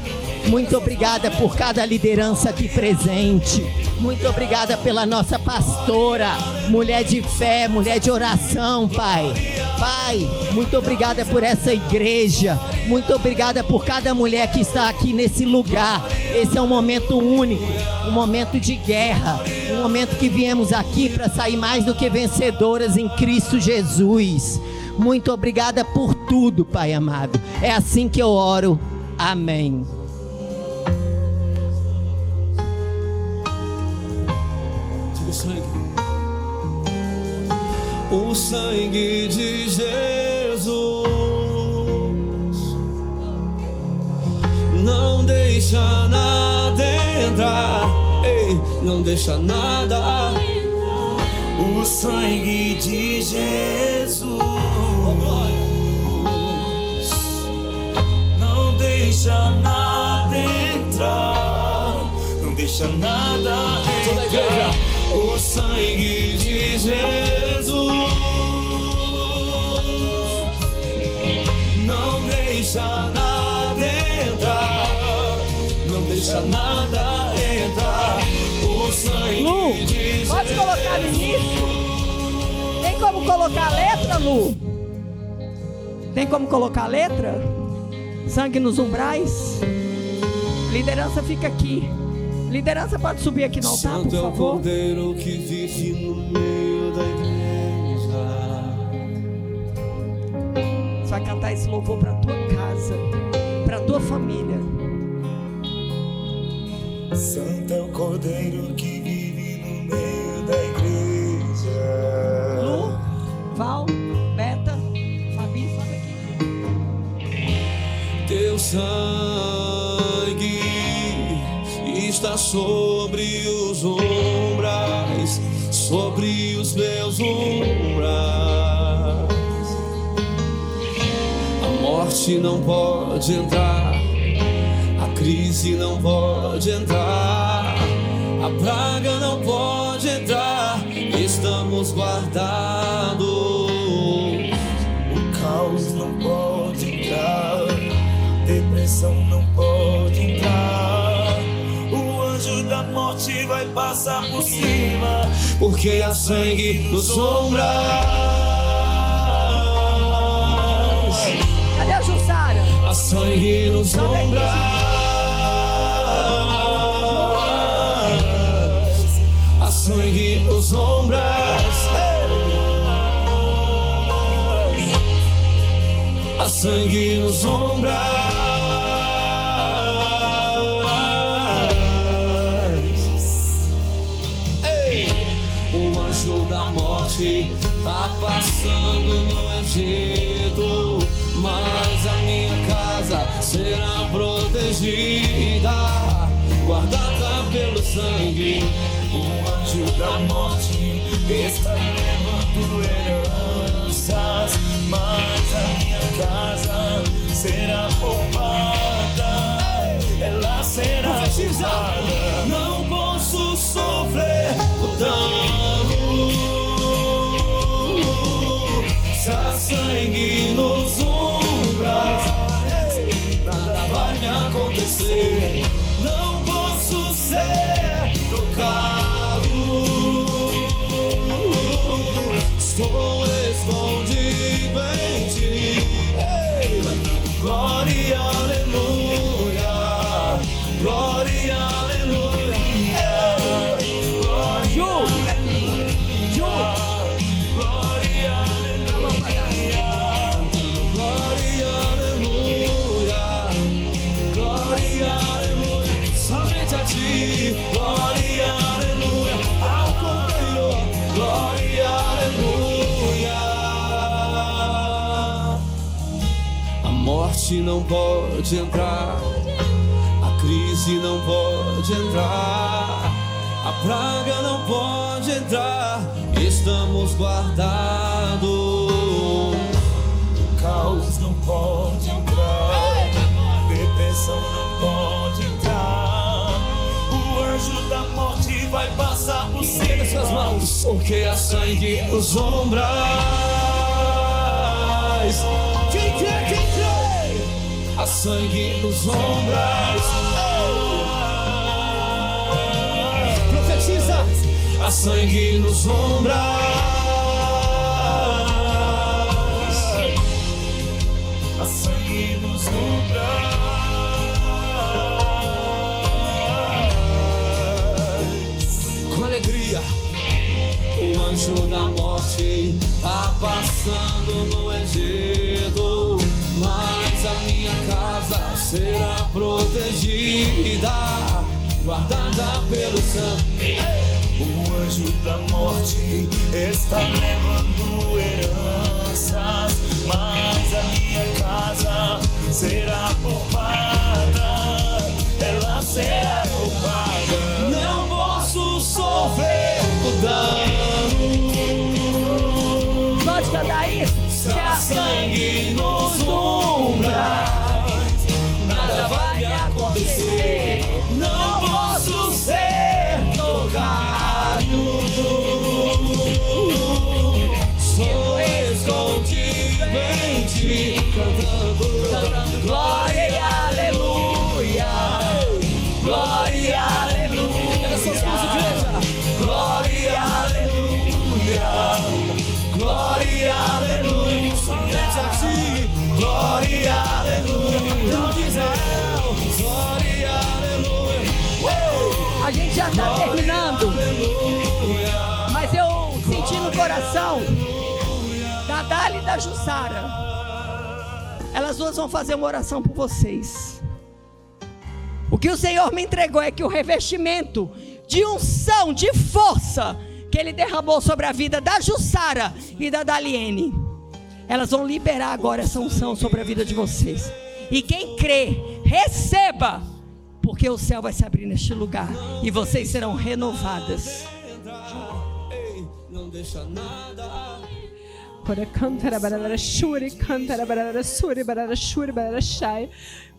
Speaker 1: Muito obrigada por cada liderança aqui presente. Muito obrigada pela nossa pastora, mulher de fé, mulher de oração, Pai. Pai, muito obrigada por essa igreja. Muito obrigada por cada mulher que está aqui nesse lugar. Esse é um momento único, um momento de guerra, um momento que viemos aqui para sair mais do que vencedoras em Cristo Jesus. Muito obrigada por tudo, Pai amado. É assim que eu oro. Amém.
Speaker 4: O sangue de Jesus não deixa nada entrar, ei, não deixa nada. O sangue de Jesus não deixa nada entrar, não deixa nada entrar. O sangue de Jesus não deixa nada entrar, não deixa nada entrar. O sangue
Speaker 2: Lu,
Speaker 4: de Jesus.
Speaker 2: pode colocar no início? Tem como colocar a letra, Lu? Tem como colocar a letra? Sangue nos umbrais. Liderança fica aqui. Liderança pode subir aqui no altar, por
Speaker 4: Santo é o
Speaker 2: favor.
Speaker 4: Cordeiro que vive no meio da igreja.
Speaker 2: Você vai cantar esse louvor para tua casa, para tua família.
Speaker 4: Santo é o Cordeiro que vive no meio da igreja.
Speaker 2: Lu, Val, Beta, Fabi, sobe aqui.
Speaker 4: Teu sangue está sobre os umbrais, sobre os meus umbrais. A morte não pode entrar, a crise não pode entrar, a praga não pode entrar. Estamos guardados. O caos não pode entrar, depressão não pode entrar. Da morte vai passar por cima, porque há sangue nos umbrais.
Speaker 2: Cadê a Jussara?
Speaker 4: Há sangue nos umbrais. Há sangue nos umbrais. Há sangue nos umbrais. Tá passando no Egito, mas a minha casa será protegida, guardada pelo sangue. O anjo da morte está levando heranças, mas a minha casa será poupada, ela será poupada. Não posso sofrer o dano. Há sangue nos umbrais, nada vai me acontecer. Não posso ser tocado. Estou escondido em ti, glória
Speaker 5: morte não pode entrar, a crise não pode entrar, a praga não pode entrar, estamos guardados.
Speaker 4: O caos não pode entrar, depressão não pode entrar, o anjo da morte vai passar por cima.
Speaker 5: Erga suas mãos, porque há sangue nos ombros. Quem crê, quem crê? Há sangue nos ombros. Profetiza. Há sangue nos ombros.
Speaker 4: Há sangue nos ombros.
Speaker 5: Com alegria, o anjo da morte tá passando no Egito, mas a minha casa será protegida, guardada pelo sangue.
Speaker 4: O anjo da morte está levando heranças, mas a minha casa será poupada, ela será poupada.
Speaker 5: Não posso sofrer o dano.
Speaker 2: Pode cantar isso?
Speaker 5: Se há sangue nos umbrais, nada vai acontecer. Não posso ser tocado. Sou escondido em ti, cantando glória e aleluia. Glória e aleluia. Era suas mãos, igreja. Glória e aleluia. Glória e aleluia. Somente a ti. Glória e aleluia. Não de Israel. Glória e aleluia.
Speaker 2: A gente já está terminando, mas eu senti no coração da Dália e da Jussara. Elas duas vão fazer uma oração por vocês. O que o Senhor me entregou é que o revestimento de unção, de força que Ele derramou sobre a vida da Jussara e da Daliene, elas vão liberar agora essa unção sobre a vida de vocês. E quem crê, receba, porque o céu vai se abrir neste lugar e vocês serão renovadas.
Speaker 5: Não deixa nada.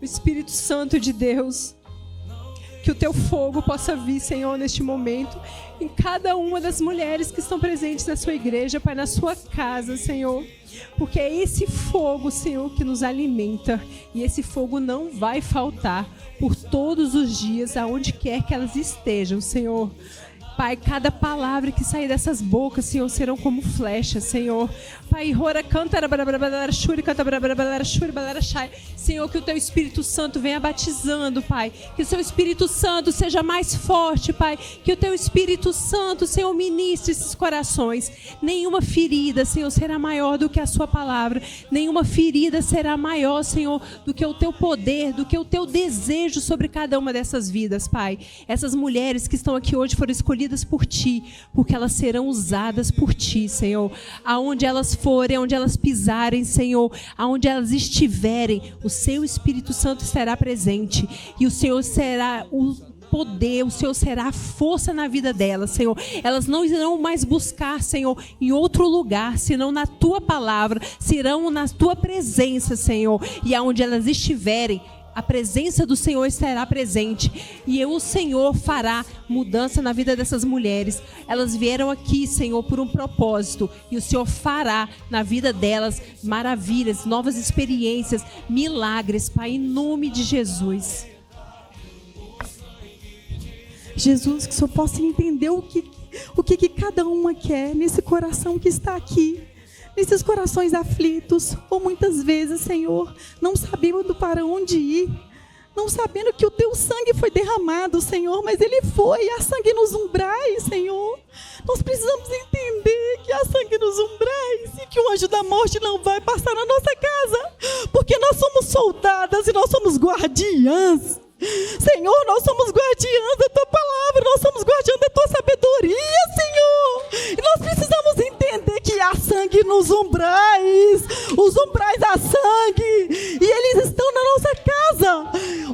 Speaker 6: O Espírito Santo de Deus, que o teu fogo possa vir, Senhor, neste momento, em cada uma das mulheres que estão presentes na sua igreja, Pai, na sua casa, Senhor, porque é esse fogo, Senhor, que nos alimenta, e esse fogo não vai faltar por todos os dias, aonde quer que elas estejam, Senhor. Pai, cada palavra que sair dessas bocas, Senhor, serão como flechas, Senhor. Pai, Senhor, que o Teu Espírito Santo venha batizando, Pai. Que o Seu Espírito Santo seja mais forte, Pai. Que o Teu Espírito Santo, Senhor, ministre esses corações. Nenhuma ferida, Senhor, será maior do que a Sua palavra. Nenhuma ferida será maior, Senhor, do que o Teu poder, do que o Teu desejo sobre cada uma dessas vidas, Pai. Essas mulheres que estão aqui hoje foram escolhidas por Ti, porque elas serão usadas por Ti, Senhor. Aonde elas forem, aonde elas pisarem, Senhor, aonde elas estiverem, o Seu Espírito Santo estará presente, e o Senhor será o poder, o Senhor será a força na vida delas, Senhor. Elas não irão mais buscar, Senhor, em outro lugar, senão na Tua palavra, serão na Tua presença, Senhor, e aonde elas estiverem, a presença do Senhor estará presente, e o Senhor fará mudança na vida dessas mulheres. Elas vieram aqui, Senhor, por um propósito, e o Senhor fará na vida delas maravilhas, novas experiências, milagres, Pai, em nome de Jesus.
Speaker 7: Jesus, que o Senhor possa entender o que cada uma quer nesse coração que está aqui. Nesses corações aflitos, ou muitas vezes, Senhor, não sabendo para onde ir, não sabendo que o Teu sangue foi derramado, Senhor, mas ele foi, há sangue nos umbrais, Senhor. Nós precisamos entender que há sangue nos umbrais e que o anjo da morte não vai passar na nossa casa, porque nós somos soldadas e nós somos guardiãs. Senhor, nós somos guardiãs da Tua palavra, nós somos guardiãs da Tua sabedoria, Senhor. E nós precisamos entender que há sangue sangue nos umbrais, os umbrais a sangue, e eles estão na nossa casa.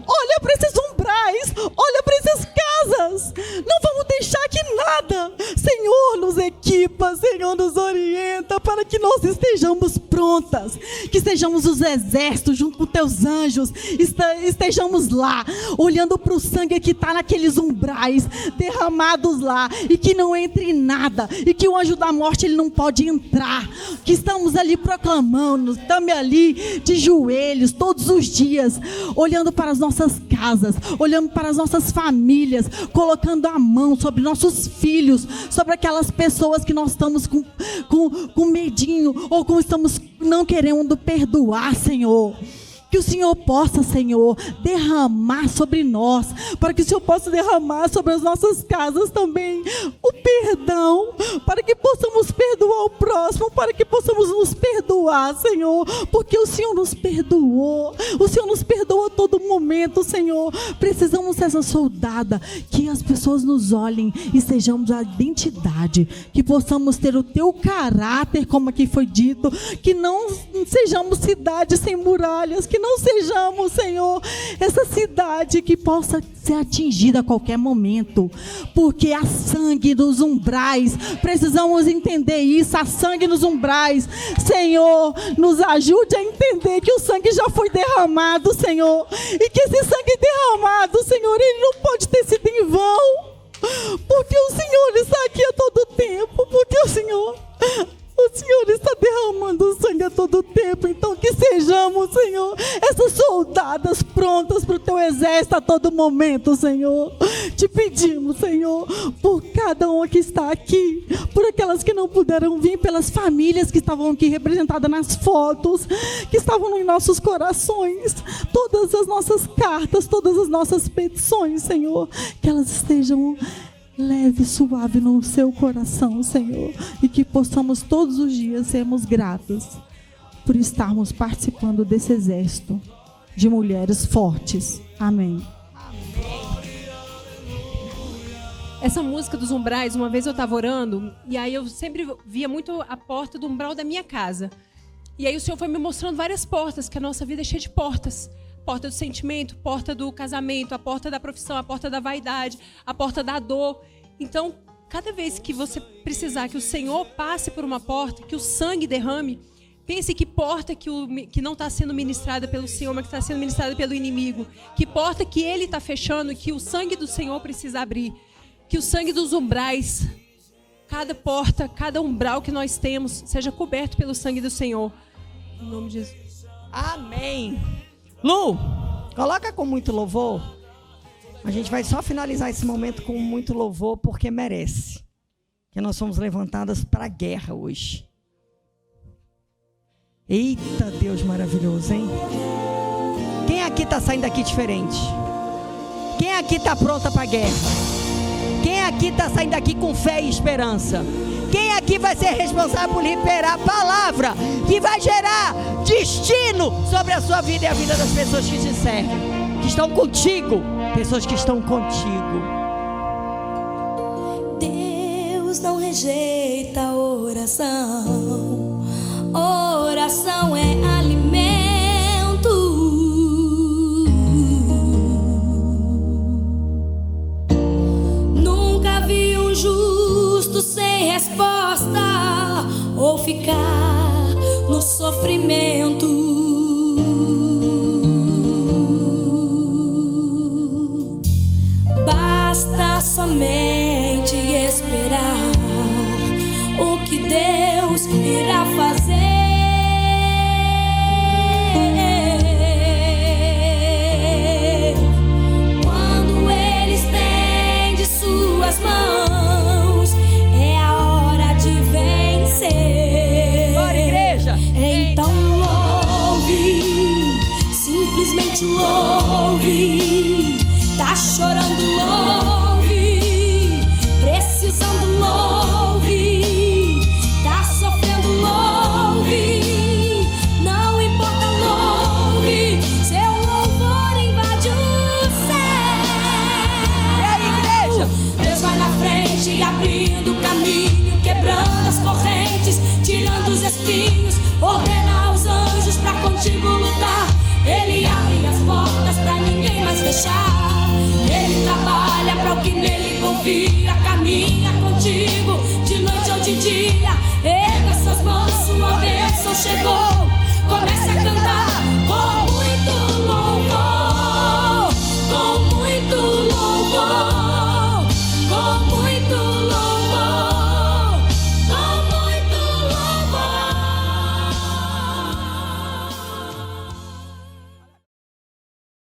Speaker 7: Olha para esses umbrais, olha para essas casas. Não vamos deixar que nada, Senhor, nos equipa, Senhor, nos orienta para que nós estejamos prontas, que sejamos os exércitos junto com teus anjos, estejamos lá, olhando para o sangue que está naqueles umbrais, derramados lá, e que não entre nada, e que o anjo da morte ele não pode entrar, que estamos ali proclamando, estamos ali de joelhos todos os dias, olhando para as nossas casas, olhando para as nossas famílias, colocando a mão sobre nossos filhos, sobre aquelas pessoas que nós estamos com medinho, ou com estamos não querendo perdoar, Senhor. Que o Senhor possa, Senhor, derramar sobre nós, para que o Senhor possa derramar sobre as nossas casas também o perdão, para que possamos perdoar o próximo, para que possamos nos perdoar, Senhor, porque o Senhor nos perdoou, o Senhor nos perdoa a todo momento, Senhor. Precisamos ser essa soldada, que as pessoas nos olhem e sejamos a identidade, que possamos ter o teu caráter, como aqui foi dito, que não sejamos cidades sem muralhas, que não sejamos, Senhor, essa cidade que possa ser atingida a qualquer momento, porque há sangue nos umbrais, precisamos entender isso, há sangue nos umbrais. Senhor, nos ajude a entender que o sangue já foi derramado, Senhor, e que esse sangue derramado, Senhor, ele não pode ter sido em vão, porque o Senhor está aqui a todo tempo, porque o Senhor está derramando sangue a todo tempo. Então que sejamos, Senhor, essas soldadas prontas para o teu exército a todo momento, Senhor. Te pedimos, Senhor, por cada uma que está aqui, por aquelas que não puderam vir, pelas famílias que estavam aqui representadas nas fotos, que estavam em nossos corações, todas as nossas cartas, todas as nossas petições, Senhor, que elas estejam leve, suave no seu coração, Senhor, e que possamos todos os dias sermos gratos por estarmos participando desse exército de mulheres fortes. Amém.
Speaker 6: Essa música dos umbrais, uma vez eu estava orando, e aí eu sempre via muito a porta do umbral da minha casa. E aí o Senhor foi me mostrando várias portas, que a nossa vida é cheia de portas. Porta do sentimento, porta do casamento, a porta da profissão, a porta da vaidade, a porta da dor. Então, cada vez que você precisar que o Senhor passe por uma porta, que o sangue derrame, pense que porta que não está sendo ministrada pelo Senhor, mas que está sendo ministrada pelo inimigo. Que porta que Ele está fechando, que o sangue do Senhor precisa abrir. Que o sangue dos umbrais, cada porta, cada umbral que nós temos, seja coberto pelo sangue do Senhor. Em nome de Jesus.
Speaker 2: Amém. Lu, coloca com muito louvor. A gente vai só finalizar esse momento com muito louvor, porque merece. Que nós somos levantadas para a guerra hoje. Eita, Deus maravilhoso, hein? Quem aqui está saindo daqui diferente? Quem aqui está pronta para a guerra? Quem aqui está saindo daqui com fé e esperança? Quem aqui vai ser responsável por liberar a palavra que vai gerar destino sobre a sua vida e a vida das pessoas que te servem, que estão contigo, pessoas que estão contigo?
Speaker 3: Deus não rejeita a oração. Oração é alimento. Nunca vi um justo sem resposta ou ficar no sofrimento. Basta somente esperar o que Deus irá fazer. Quando Ele estende suas mãos, é a hora de vencer.
Speaker 2: Bora, igreja!
Speaker 3: Então louve, simplesmente louve. Tá chorando, louve. Precisando, louve. Tá sofrendo, louve. espinhos, ordena aos anjos pra contigo lutar. Ele abre as portas pra ninguém mais fechar. Ele trabalha pra o que nele confia.